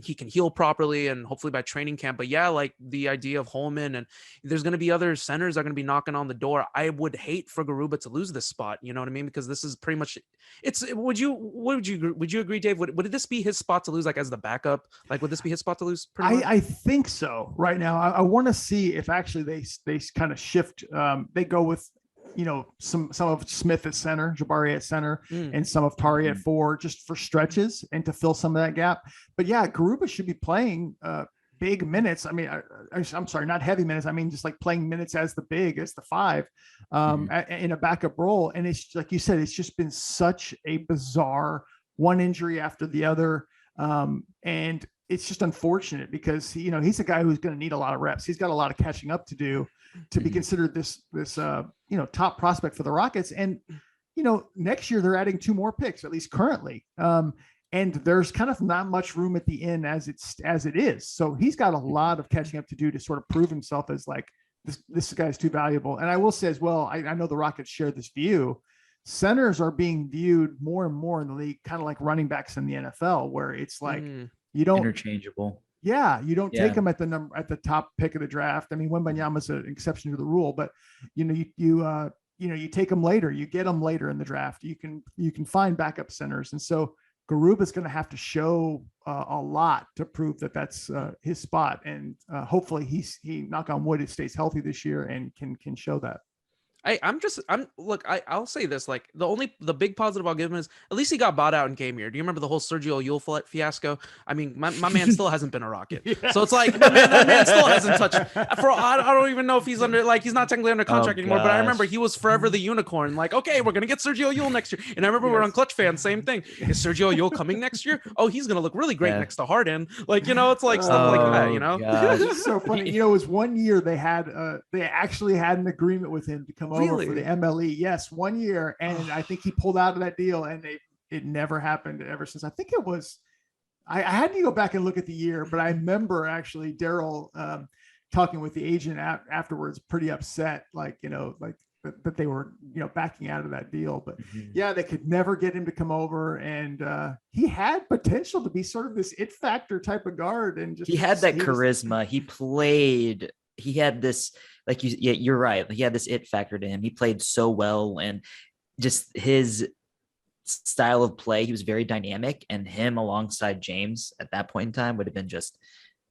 he can heal properly, and hopefully by training camp. But yeah, like the idea of Holman, and there's going to be other centers that are going to be knocking on the door. I would hate for Garuba to lose this spot, you know what I mean? Because this is pretty much would you agree, Dave? Would this be his spot to lose, like as the backup? Like, would this be his spot to lose? I think so right now. I want to see if actually they kind of shift. They go with, you know, some of Smith at center, Jabari at center, and some of Tari at 4, just for stretches and to fill some of that gap. But yeah, Garuba should be playing big minutes. I mean, I'm sorry, not heavy minutes. I mean, just like playing minutes as the 5 in a backup role. And it's like you said, it's just been such a bizarre one injury after the other. And it's just unfortunate because, you know, he's a guy who's going to need a lot of reps. He's got a lot of catching up to do to be considered this you know, top prospect for the Rockets. And, you know, next year they're adding 2 more picks, at least currently. and there's kind of not much room at the end as it is. So he's got a lot of catching up to do to sort of prove himself as like this guy's too valuable. And I will say as well, I know the Rockets share this view. Centers are being viewed more and more in the league, kind of like running backs in the NFL, where it's like you don't interchangeable. Yeah, you don't take them at the top pick of the draft. I mean, Wembanyama's an exception to the rule, but you take them later. You get them later in the draft. You can find backup centers, and so Garuba's going to have to show a lot to prove that that's his spot. And hopefully he knock on wood, it stays healthy this year and can show that. I'll say this, like the big positive I'll give him is at least he got bought out in game year. Do you remember the whole Sergio Llull fiasco? I mean, my man still hasn't been a Rocket. Yes. So it's like, that man still hasn't touched I don't even know if he's he's not technically under contract anymore, but I remember he was forever the unicorn. Like, okay, we're going to get Sergio Llull next year. And I remember we're on Clutchfans, same thing. Is Sergio Llull coming next year? Oh, he's going to look really great next to Harden. Like, it's like stuff like that, It's so funny. It was 1 year they actually had an agreement with him to come over for the MLE. Yes, 1 year, and I think he pulled out of that deal, and it never happened ever since. I think it was. I had to go back and look at the year, but I remember actually Daryl talking with the agent afterwards, pretty upset, like that they were backing out of that deal. But they could never get him to come over, and he had potential to be sort of this it factor type of guard, and just he had that charisma. He had this, like you're right. He had this it factor to him. He played so well, and just his style of play, he was very dynamic, and him alongside James at that point in time would have been just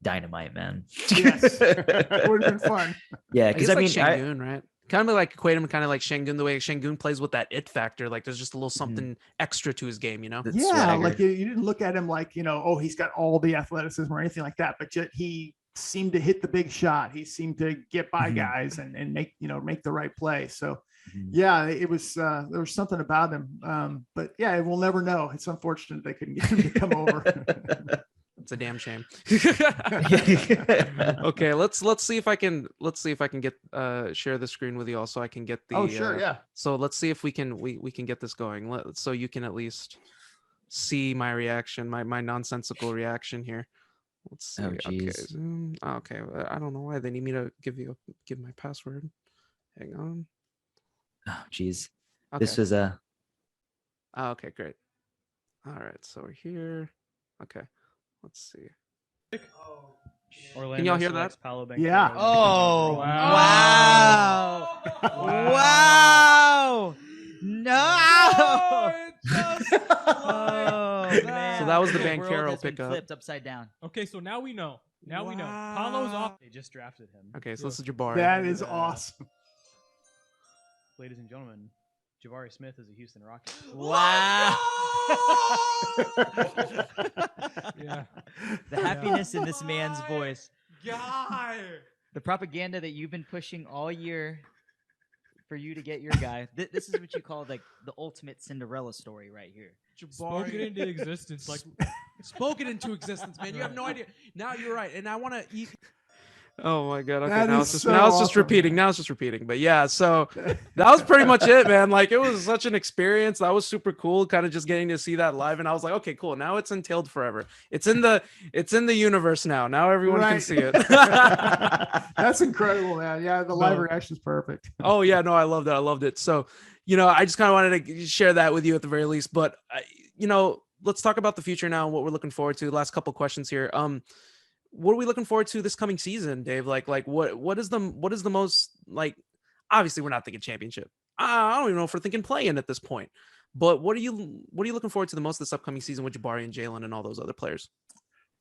dynamite, man. Yes, it would have been fun. Yeah, because I mean, Şengün, right? Kind of like equate him kind of like Şengün, the way Şengün plays with that it factor. Like there's just a little something extra to his game, Yeah, like you didn't look at him like, oh, he's got all the athleticism or anything like that, but he seemed to hit the big shot. He seemed to get by guys and make the right play. So it was there was something about him. But we'll never know. It's unfortunate they couldn't get him to come over. It's a damn shame. Okay, let's see if I can get share the screen with you all, so I can get the so let's see if we can get this going. So you can at least see my reaction, my nonsensical reaction here. Let's see. Okay, I don't know why they need me to give my password. Hang on. Oh, geez. Okay. This was a. Oh, okay, great. All right, so we're here. Okay, let's see. Orlando. Can y'all hear that? Yeah. Oh, wow. Wow. No. Oh, man. So that was the The world Banchero has been pickup. flipped upside down. Okay, so now we know. Now we know. Paolo's off. They just drafted him. Okay, so this is Jabari. That is awesome. Ladies and gentlemen, Jabari Smith is a Houston Rocket. Wow. Yeah. The happiness in this man's voice. Guy. The propaganda that you've been pushing all year for you to get your guy. This is what you call like the ultimate Cinderella story right here. Spoken into existence. Like spoken into existence, man. You have no idea. Now you're right. And I want to Oh my god! Okay, now it's just repeating. Now it's just repeating. But yeah, so that was pretty much it, man. Like it was such an experience. That was super cool. Kind of just getting to see that live, and I was like, okay, cool. Now it's entailed forever. It's in the universe now. Now everyone can see it. That's incredible, man. Yeah, the live reaction's perfect. Oh yeah, no, I loved it. I loved it. So I just kind of wanted to share that with you at the very least. But let's talk about the future now. What we're looking forward to. Last couple questions here. What are we looking forward to this coming season, Dave? Like what is the most, like, obviously we're not thinking championship. I don't even know if we're thinking play-in at this point, but what are you looking forward to the most this upcoming season with Jabari and Jalen and all those other players?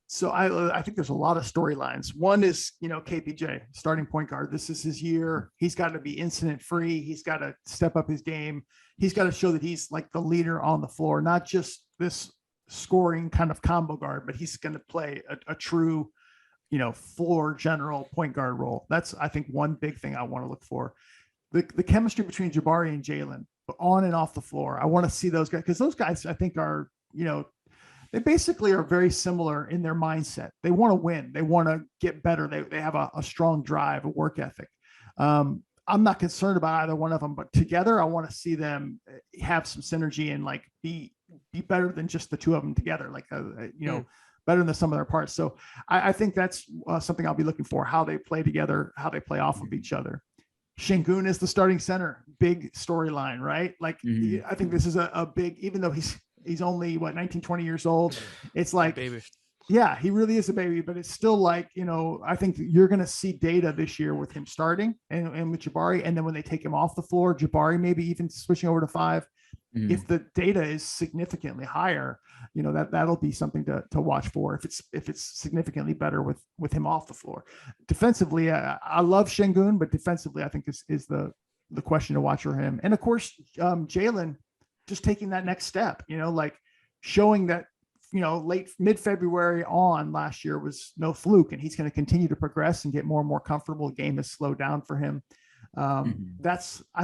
So I think there's a lot of storylines. One is, KPJ, starting point guard. This is his year. He's got to be incident free. He's got to step up his game. He's got to show that he's like the leader on the floor, not just this scoring kind of combo guard, but he's going to play a true floor general point guard role. That's, I think, one big thing I want to look for. The chemistry between Jabari and Jalen, on and off the floor. I want to see those guys, because those guys, I think, are, they basically are very similar in their mindset. They want to win. They want to get better. They have a strong drive, a work ethic. I'm not concerned about either one of them, but together I want to see them have some synergy and like be be better than just the two of them together, like, better than some of their parts. So I think that's something I'll be looking for, how they play together, how they play off of each other. Şengün is the starting center, big storyline, right? Like, I think this is a big, even though he's only 19, 20 years old. It's like, baby. Yeah, he really is a baby, but it's still like, I think you're going to see data this year with him starting and with Jabari. And then when they take him off the floor, Jabari maybe even switching over to 5. If the data is significantly higher, that'll be something to watch for. If it's significantly better with him off the floor. Defensively, I love Şengün, but defensively, I think this is the question to watch for him. And of course, Jalen just taking that next step, like showing that, mid-February on last year was no fluke, and he's going to continue to progress and get more and more comfortable. The game has slowed down for him. I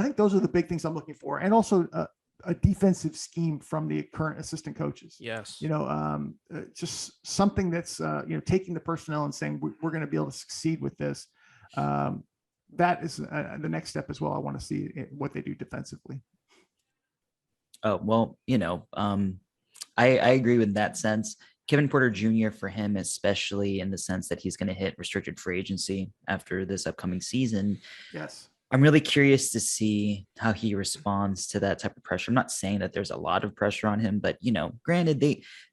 think those are the big things I'm looking for. And also a defensive scheme from the current assistant coaches. Yes. Just something that's, taking the personnel and saying, we're going to be able to succeed with this. That is the next step as well. I want to see what they do defensively. Oh, well, I agree with that sense. Kevin Porter Jr. for him, especially in the sense that he's going to hit restricted free agency after this upcoming season. Yes. I'm really curious to see how he responds to that type of pressure. I'm not saying that there's a lot of pressure on him, but, granted,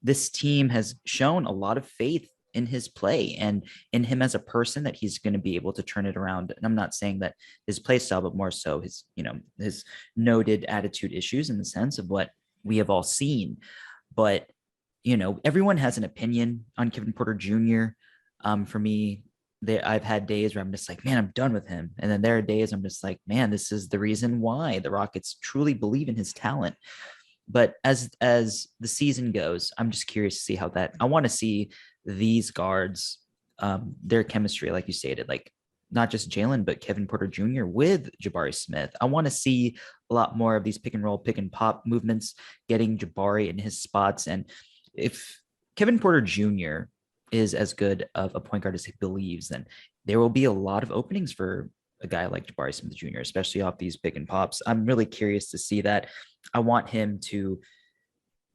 this team has shown a lot of faith in his play and in him as a person, that he's going to be able to turn it around. And I'm not saying that his play style, but more so his noted attitude issues in the sense of what we have all seen. But, everyone has an opinion on Kevin Porter Jr. For me, I've had days where I'm just like, man, I'm done with him. And then there are days I'm just like, man, this is the reason why the Rockets truly believe in his talent. But as the season goes, I'm just curious to see how I want to see these guards, their chemistry, like you stated, like not just Jalen, but Kevin Porter Jr. with Jabari Smith. I want to see a lot more of these pick and roll, pick and pop movements, getting Jabari in his spots. And if Kevin Porter Jr. is as good of a point guard as he believes, then there will be a lot of openings for a guy like Jabari Smith Jr., especially off these pick and pops. I'm really curious to see that. I want him to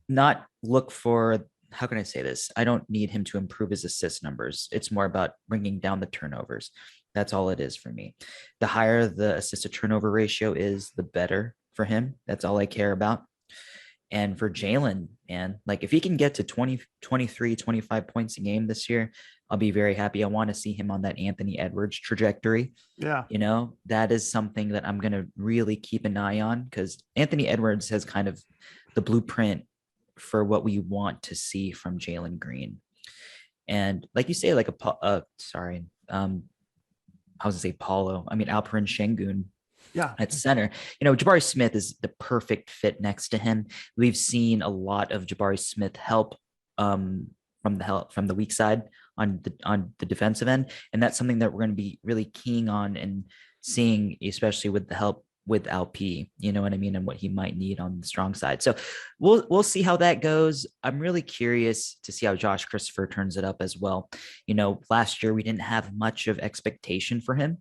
not look for, how can I say this? I don't need him to improve his assist numbers. It's more about bringing down the turnovers. That's all it is for me. The higher the assist to turnover ratio is, the better for him. That's all I care about. And for Jalen, man, like if he can get to 20, 23, 25 points a game this year, I'll be very happy. I want to see him on that Anthony Edwards trajectory. Yeah. That is something that I'm going to really keep an eye on, because Anthony Edwards has kind of the blueprint for what we want to see from Jalen Green. And like you say, like I was gonna say Paulo. I mean, Alperen Şengün. Yeah. At center, Jabari Smith is the perfect fit next to him. We've seen a lot of Jabari Smith help from the weak side on the defensive end, and that's something that we're going to be really keying on and seeing, especially with the help with LP. You know what I mean, and what he might need on the strong side. So we'll see how that goes. I'm really curious to see how Josh Christopher turns it up as well. Last year we didn't have much of expectation for him.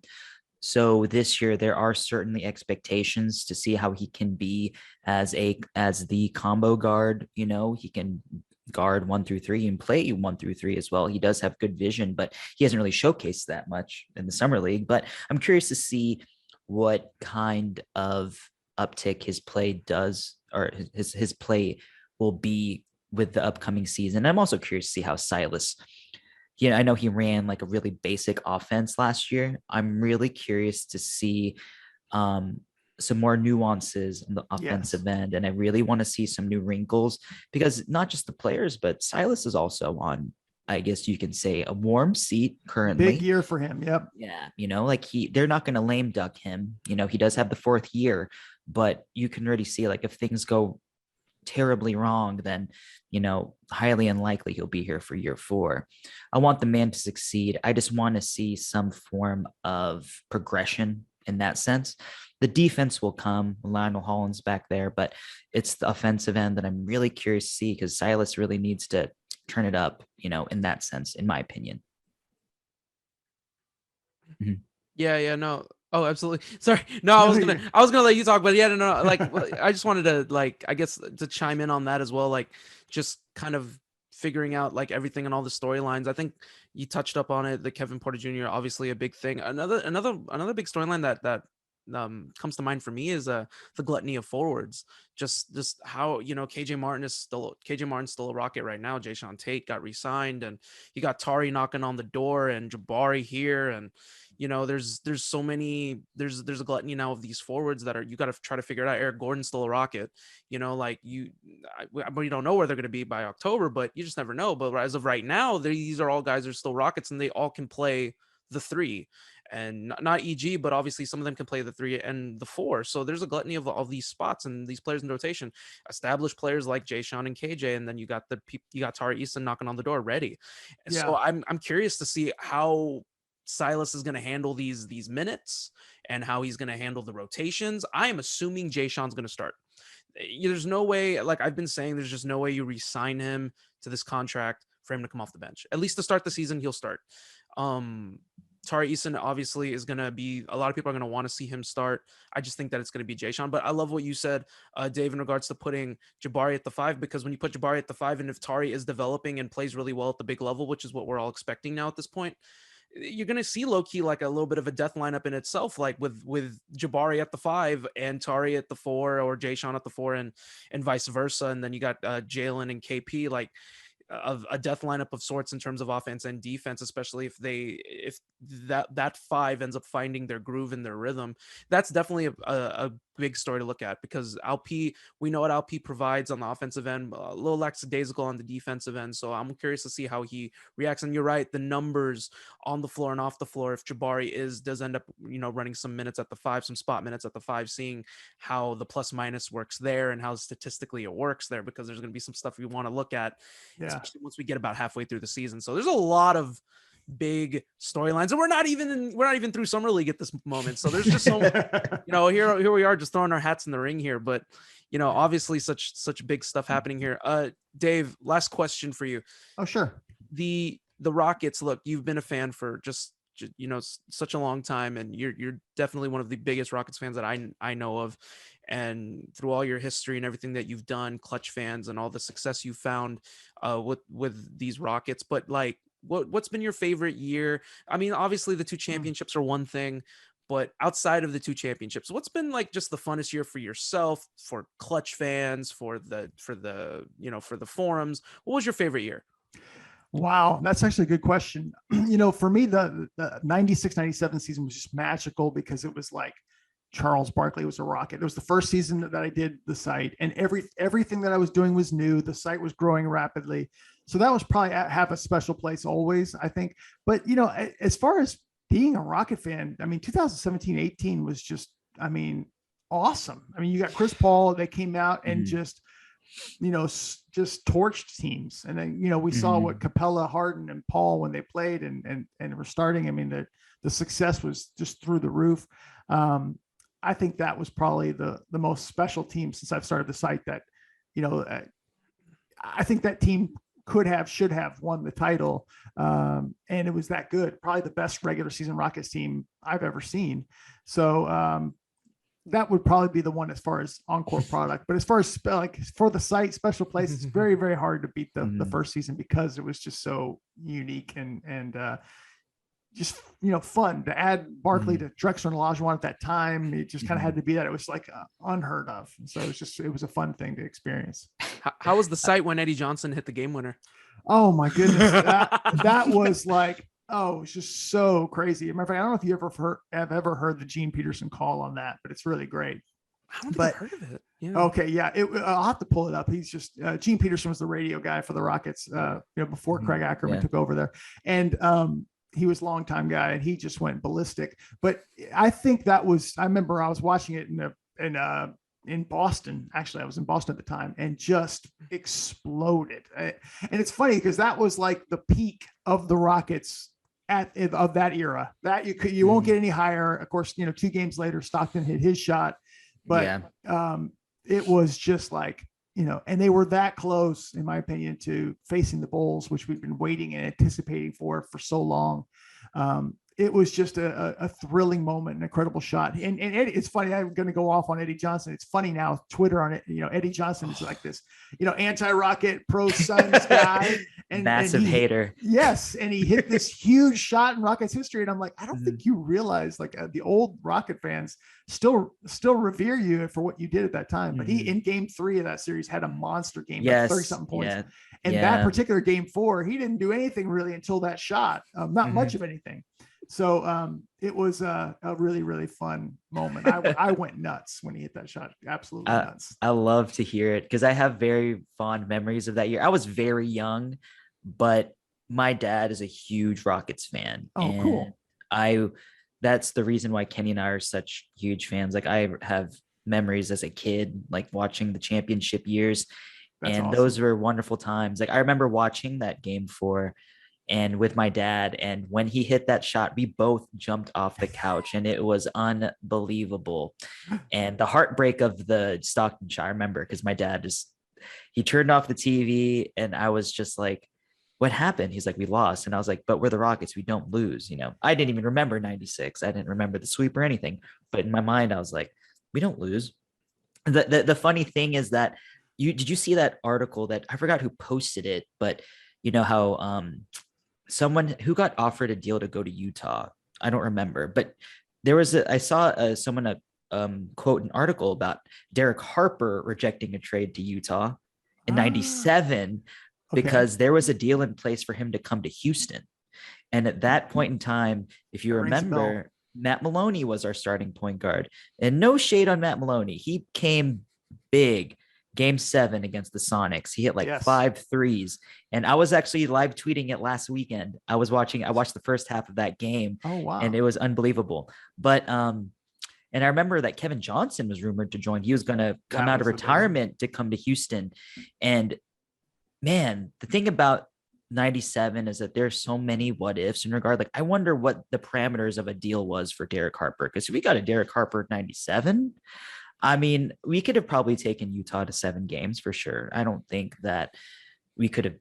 So this year there are certainly expectations to see how he can be as the combo guard. He can guard 1 through 3 and play 1 through 3 as well. He does have good vision, but he hasn't really showcased that much in the summer league. But I'm curious to see what kind of uptick his play does, or his play will be with the upcoming season. I'm also curious to see how Silas, I know he ran like a really basic offense last year. I'm really curious to see some more nuances on the offensive end. And I really want to see some new wrinkles, because not just the players, but Silas is also on, I guess you can say, a warm seat currently. Big year for him. Yep. Yeah. They're not going to lame duck him. He does have the 4th year, but you can already see, like, if things go terribly wrong, then highly unlikely he'll be here for year 4. I want the man to succeed. I just want to see some form of progression in that sense. The defense will come. Lionel Hollins back there, but it's the offensive end that I'm really curious to see, because Silas really needs to turn it up, in that sense, in my opinion. Yeah, no, Oh, absolutely. Sorry. No, I was gonna let you talk, but yeah, no. Like, I just wanted to, like, I guess, to chime in on that as well. Like, just kind of figuring out like everything and all the storylines. I think you touched up on it. The Kevin Porter Jr. obviously a big thing. Another big storyline that comes to mind for me is the gluttony of forwards. Just how, KJ Martin's still a Rocket right now. Jayshawn Tate got re-signed, and you got Tari knocking on the door, and Jabari here, and there's so many, there's a gluttony now of these forwards that you got to try to figure it out. Eric Gordon's still a Rocket, we don't know where they're going to be by October, but you just never know. But as of right now, these are all guys that are still Rockets, and they all can play the three, and not EG, but obviously some of them can play the three and the four. So there's a gluttony of these spots and these players in the rotation. Established players like Jayshawn and KJ, and then you got Tari Easton knocking on the door ready. And so I'm curious to see how Silas is going to handle these minutes and how he's going to handle the rotations. I am assuming Jayshawn's going to start. There's no way, like I've been saying, there's just no way you re-sign him to this contract for him to come off the bench. At least to start the season, he'll start. Tari Eason obviously is going to be, a lot of people are going to want to see him start. I just think that it's going to be Jayshawn. But I love what you said, Dave, in regards to putting Jabari at the 5, because when you put Jabari at the 5, and if Tari is developing and plays really well at the big level, which is what we're all expecting now at this point, you're going to see low-key like a little bit of a death lineup in itself, like with Jabari at the 5 and Tari at the 4, or Jayshawn at the 4, and vice versa. And then you got Jalen and KP, like of a death lineup of sorts in terms of offense and defense, especially if that 5 ends up finding their groove and their rhythm. That's definitely a big story to look at, because Alp, we know what Alp provides on the offensive end, a little lackadaisical on the defensive end. So I'm curious to see how he reacts. And you're right, the numbers on the floor and off the floor, if Jabari does end up, running some minutes at the 5, some spot minutes at the 5, seeing how the plus minus works there and how statistically it works there, because there's going to be some stuff we want to look at, especially once we get about halfway through the season. So there's a lot of big storylines, and we're not even through summer league at this moment. So there's just so here we are just throwing our hats in the ring here, but obviously such big stuff happening here. Dave, last question for you. Oh, sure. The Rockets, look, you've been a fan for just such a long time, and you're definitely one of the biggest Rockets fans that I know of. And through all your history and everything that you've done, Clutchfans, and all the success you found with these Rockets, but like, what's been your favorite year? I mean, obviously the 2 championships are one thing, but outside of the 2 championships, what's been like just the funnest year for yourself, for Clutchfans, for the forums? What was your favorite year? Wow, that's actually a good question. For me, the 96-97 season was just magical, because it was like Charles Barkley was a Rocket. It was the first season that I did the site, and everything that I was doing was new. The site was growing rapidly. So that was probably have a special place always, I think. But, as far as being a Rocket fan, I mean, 2017-18 was just, awesome. I mean, you got Chris Paul, they came out and just torched teams. And then, we saw what Capella, Harden, and Paul, when they played and were starting, I mean, the success was just through the roof. I think that was probably the most special team since I've started the site, that, I think that team should have won the title. And it was that good, probably the best regular season Rockets team I've ever seen. So that would probably be the one as far as encore product. But as far as for the site, special place, it's very, very hard to beat the first season, because it was just so unique and just, fun to add Barkley to Drexler and Olajuwon at that time. It just kind of had to be that. It was like unheard of. So it was a fun thing to experience. How was the site when Eddie Johnson hit the game winner? Oh my goodness. That was like, it was just so crazy. Matter of fact, I don't know if you have ever heard the Gene Peterson call on that, but it's really great. I don't think I've heard of it. Yeah. Okay. Yeah. I'll have to pull it up. He's just, Gene Peterson was the radio guy for the Rockets, before Craig Ackerman took over there. And, he was a longtime guy, and he just went ballistic. But I think I remember I was watching it in Boston. Actually, I was in Boston at the time, and just exploded. And it's funny, because that was like the peak of the Rockets of that era. That you won't get any higher. Of course, 2 games later, Stockton hit his shot, but it was just like, and they were that close, in my opinion, to facing the Bulls, which we've been waiting and anticipating for so long. it was just a thrilling moment, an incredible shot. And Eddie, it's funny. I'm going to go off on Eddie Johnson. It's funny now, Twitter on it. Eddie Johnson is like this, anti-Rocket pro Suns guy, and massive hater. Yes, and he hit this huge shot in Rockets history, and I'm like, I don't think you realize the old Rocket fans still revere you for what you did at that time. But he in Game 3 of that series had a monster game, like 30-something points. Yeah. And that particular Game 4, he didn't do anything really until that shot, not much of anything. So it was a really, really fun moment. I went nuts when he hit that shot. Absolutely nuts. I love to hear it because I have very fond memories of that year. I was very young, but my dad is a huge Rockets fan. Oh, cool. That's the reason why Kenny and I are such huge fans. Like I have memories as a kid, like watching the championship years. That's and awesome. Those were wonderful times. Like I remember watching that Game 4 and with my dad, and when he hit that shot, we both jumped off the couch and it was unbelievable. And the heartbreak of the Stockton shot, I remember, because my dad he turned off the TV and I was just like, what happened? He's like, we lost. And I was like, but we're the Rockets. We don't lose. I didn't even remember 96. I didn't remember the sweep or anything. But in my mind, I was like, we don't lose. The funny thing is that did you see that article that I forgot who posted it, but you know how someone who got offered a deal to go to Utah, I don't remember, but I saw someone quote an article about Derek Harper rejecting a trade to Utah in 97 because there was a deal in place for him to come to Houston. And at that point in time, if you remember, Matt Maloney was our starting point guard, and no shade on Matt Maloney. He came big Game 7 against the Sonics. He hit 5 threes. And I was actually live tweeting it last weekend. I watched the first half of that game. Oh, wow. And it was unbelievable. But, and I remember that Kevin Johnson was rumored to join. He was going to come out of retirement to come to Houston. And man, the thing about 97 is that there's so many what ifs in regard. Like, I wonder what the parameters of a deal was for Derek Harper. Because we got a Derek Harper 97. I mean, we could have probably taken Utah to 7 games for sure. I don't think that we couldn't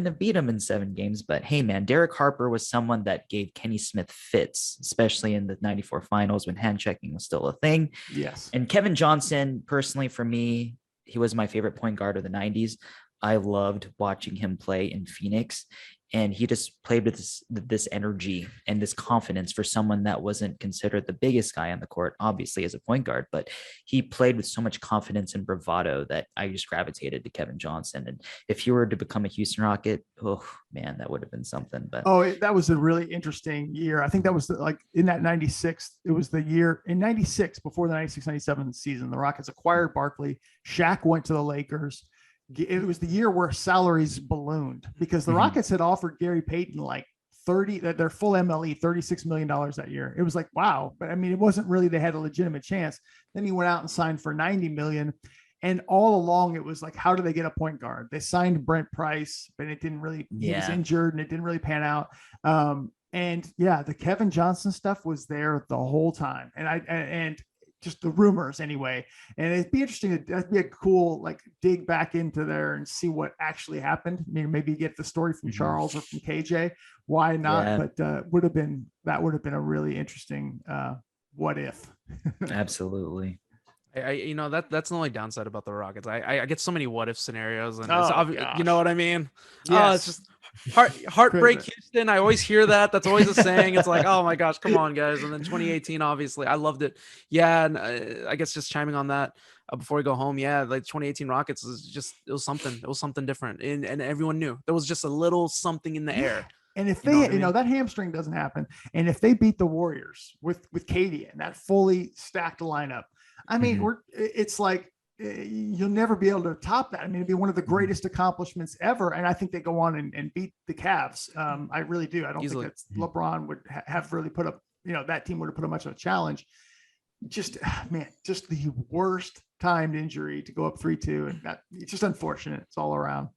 have beat him in 7 games, but hey man, Derek Harper was someone that gave Kenny Smith fits, especially in the 94 finals when hand checking was still a thing. Yes. And Kevin Johnson, personally for me, he was my favorite point guard of the 90s. I loved watching him play in Phoenix, and he just played with this energy and this confidence for someone that wasn't considered the biggest guy on the court, obviously as a point guard, but he played with so much confidence and bravado that I just gravitated to Kevin Johnson. And if he were to become a Houston Rocket, oh man, that would have been something. But that was a really interesting year. I think that was in that 96, it was the year in 96 before the 96-97 season, the Rockets acquired Barkley. Shaq went to the Lakers. It was the year where salaries ballooned because the Rockets had offered Gary Payton their full MLE, $36 million that year. It was like, wow. But I mean, it wasn't really, they had a legitimate chance. Then he went out and signed for $90 million. And all along it was like, how do they get a point guard? They signed Brent Price, but it didn't really, he was injured and it didn't really pan out. The Kevin Johnson stuff was there the whole time. And just the rumors anyway. And it'd be interesting. That'd be a cool, dig back into there and see what actually happened. I mean, maybe get the story from Charles or from KJ. Why not? Yeah. But that would have been a really interesting what if. Absolutely. That's the only downside about the Rockets. I get so many what if scenarios, and gosh. You know what I mean? Yes. It's just heartbreak Houston. I always hear that. That's always a saying. It's like, oh my gosh, come on guys. And then 2018, obviously I loved it. Yeah. And I guess just chiming on that before we go home. Yeah. 2018 Rockets it was something different. And everyone knew there was just a little something in the air. And if they, that hamstring doesn't happen, and if they beat the Warriors with KD and that fully stacked lineup, I mean, it's like, you'll never be able to top that. I mean, it'd be one of the greatest accomplishments ever. And I think they go on and beat the Cavs. I really do. I don't think that LeBron would have really put up, that team would have put up much of a challenge. Just the worst timed injury to go up 3-2. And it's just unfortunate. It's all around.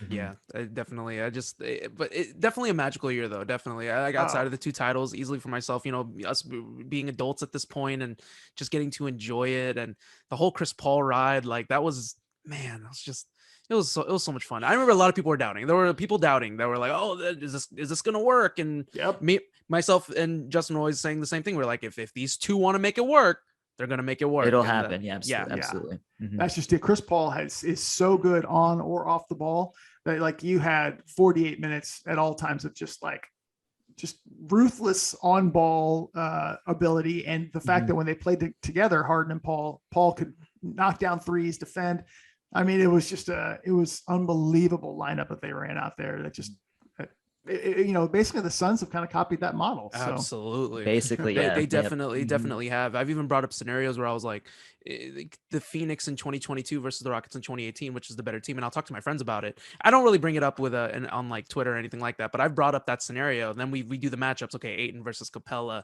Yeah, definitely. But definitely a magical year though. Definitely. I got outside of the 2 titles easily for myself, us being adults at this point and just getting to enjoy it. And the whole Chris Paul ride, that was, man, it was just It was so much fun. I remember a lot of people were doubting. There were people doubting that were like, "Oh, is this gonna work?" And myself and Justin were always saying the same thing. We're like, if these two want to make it work, they're gonna make it work. It'll And happen. Absolutely. Mm-hmm. That's just it. Chris Paul is so good on or off the ball that like you had 48 minutes at all times of just ruthless on ball ability, and the fact that when they played together, Harden and Paul could knock down threes, defend. I mean, it was just it was unbelievable lineup that they ran out there. That just, basically the Suns have kind of copied that model. So. Absolutely. Basically, they definitely have. I've even brought up scenarios where I was like, the Phoenix in 2022 versus the Rockets in 2018, which is the better team. And I'll talk to my friends about it. I don't really bring it up with on like Twitter or anything like that, but I've brought up that scenario. And then we do the matchups. Okay, Ayton versus Capella,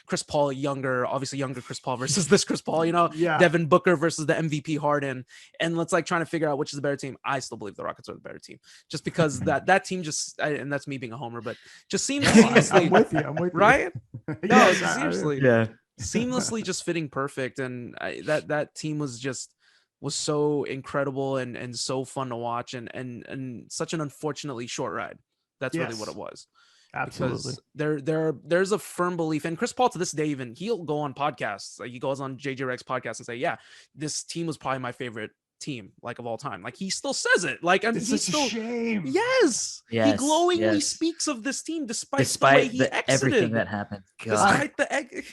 Chris Paul obviously younger Chris Paul versus this Chris Paul, Devin Booker versus the MVP Harden. And let's like trying to figure out which is the better team. I still believe the Rockets are the better team, just because that team and that's me being a homer, but just seems seamlessly. I'm with you. Right? No, seriously. Yeah. Seamlessly just fitting perfect, and that team was so incredible and so fun to watch, and such an unfortunately short ride. That's really what it was. Absolutely. Because there's a firm belief, and Chris Paul to this day, even he'll go on podcasts, like he goes on JJ Redick's podcast and say, yeah, this team was probably my favorite team like of all time. Like he still says it, like, and he's still a shame. Yes, he glowingly speaks of this team despite the way he exited, everything that happened. Despite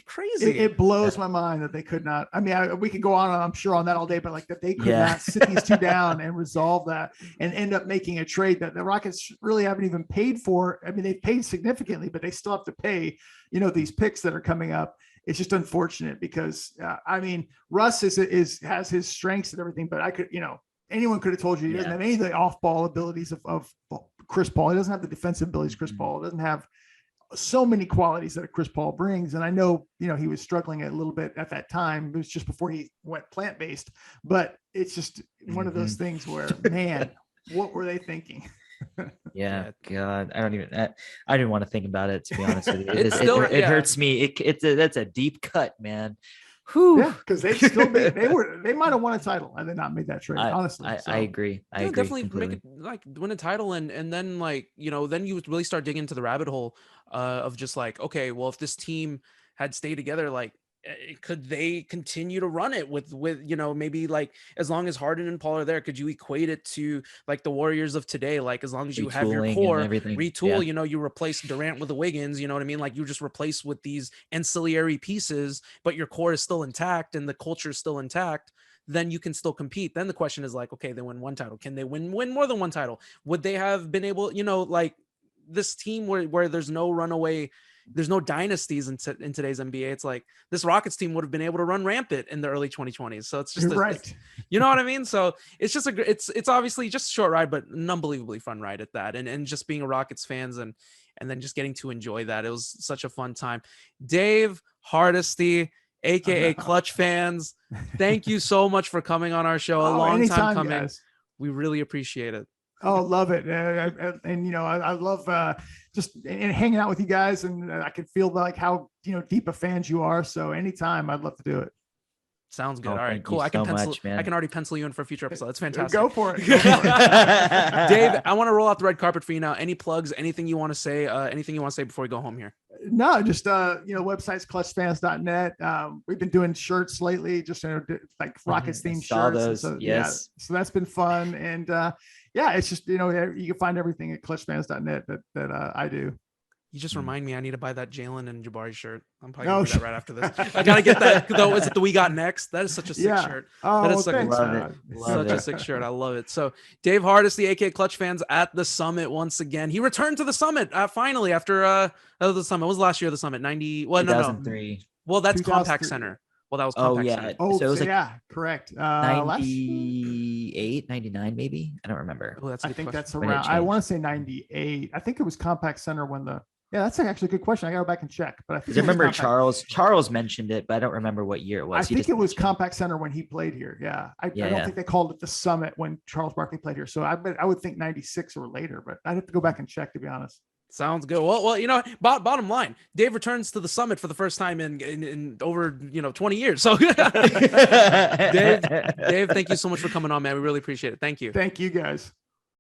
crazy, it blows my mind that they could not. I mean, we could go on, I'm sure, on that all day, but like that they could not sit these two down and resolve that and end up making a trade that the Rockets really haven't even paid for. I mean, they've paid significantly, but they still have to pay, these picks that are coming up. It's just unfortunate because Russ has his strengths and everything, but anyone could have told you he doesn't have any of the off-ball abilities of Chris Paul. He doesn't have the defensive abilities of Chris Paul. He doesn't have so many qualities that Chris Paul brings. And I know, he was struggling a little bit at that time. It was just before he went plant-based, but it's just one of those things where, man, what were they thinking? Yeah, God, I didn't want to think about it, to be honest with you. It hurts me. That's a deep cut, man. Whew. Yeah, because they might have won a title and they not made that trade. Honestly, I agree. I agree definitely completely. Win a title and then then you really start digging into the rabbit hole of just like, okay, well, if this team had stayed together, like, could they continue to run it with maybe like as long as Harden and Paul are there, could you equate it to like the Warriors of today? Like as long as you have your core, retool, you replace Durant with the Wiggins, you know what I mean? Like you just replace with these ancillary pieces, but your core is still intact and the culture is still intact. Then you can still compete. Then the question is like, okay, they win one title. Can they win more than one title? Would they have been able, like this team where there's no runaway, there's no dynasties in today's NBA. It's like this Rockets team would have been able to run rampant in the early 2020s. So it's just right. You know what I mean? So it's just it's obviously just a short ride, but an unbelievably fun ride at that. And just being a Rockets fans and then just getting to enjoy that. It was such a fun time. Dave Hardisty, aka Clutchfans, thank you so much for coming on our show. A long time coming. Guys. We really appreciate it. Oh, love it. I love just hanging out with you guys, and I can feel like how, deep of fans you are. So anytime, I'd love to do it. Sounds good. All right, cool. I can already pencil you in for a future episode. That's fantastic. Go for it. Dave, I want to roll out the red carpet for you now. Any plugs, anything you want to say, before we go home here? No, just, websites, clutchfans.net. We've been doing shirts lately, just like Rockets themed shirts. Those, so, yes. So that's been fun. And it's just, you can find everything at clutchfans.net that I do. You just remind me I need to buy that Jalen and Jabari shirt. I'm probably gonna do that right after this. I gotta get that though. Is it the We Got Next? That is such a sick shirt. Oh, that is such a sick shirt. I love it. So Dave Hardisty, aka Clutchfans, at the summit once again. He returned to the summit finally after the summit. What was last year of the summit? 2003. Well, that's Compact Center. Well, that was Compact Center. Oh, so it was correct. 98, 99 maybe. I don't remember. Oh, I think that's around. I want to say 98. I think it was Compact Center when the. Yeah, that's actually a good question. I gotta go back and check. But I remember Charles mentioned it, but I don't remember what year it was. I think it was Compact Center when he played here. Yeah, I don't think they called it the Summit when Charles Barkley played here. So I would think 96 or later, but I'd have to go back and check, to be honest. Sounds good. Well, bottom line, Dave returns to the summit for the first time in over 20 years. So, Dave, thank you so much for coming on, man. We really appreciate it. Thank you. Thank you, guys.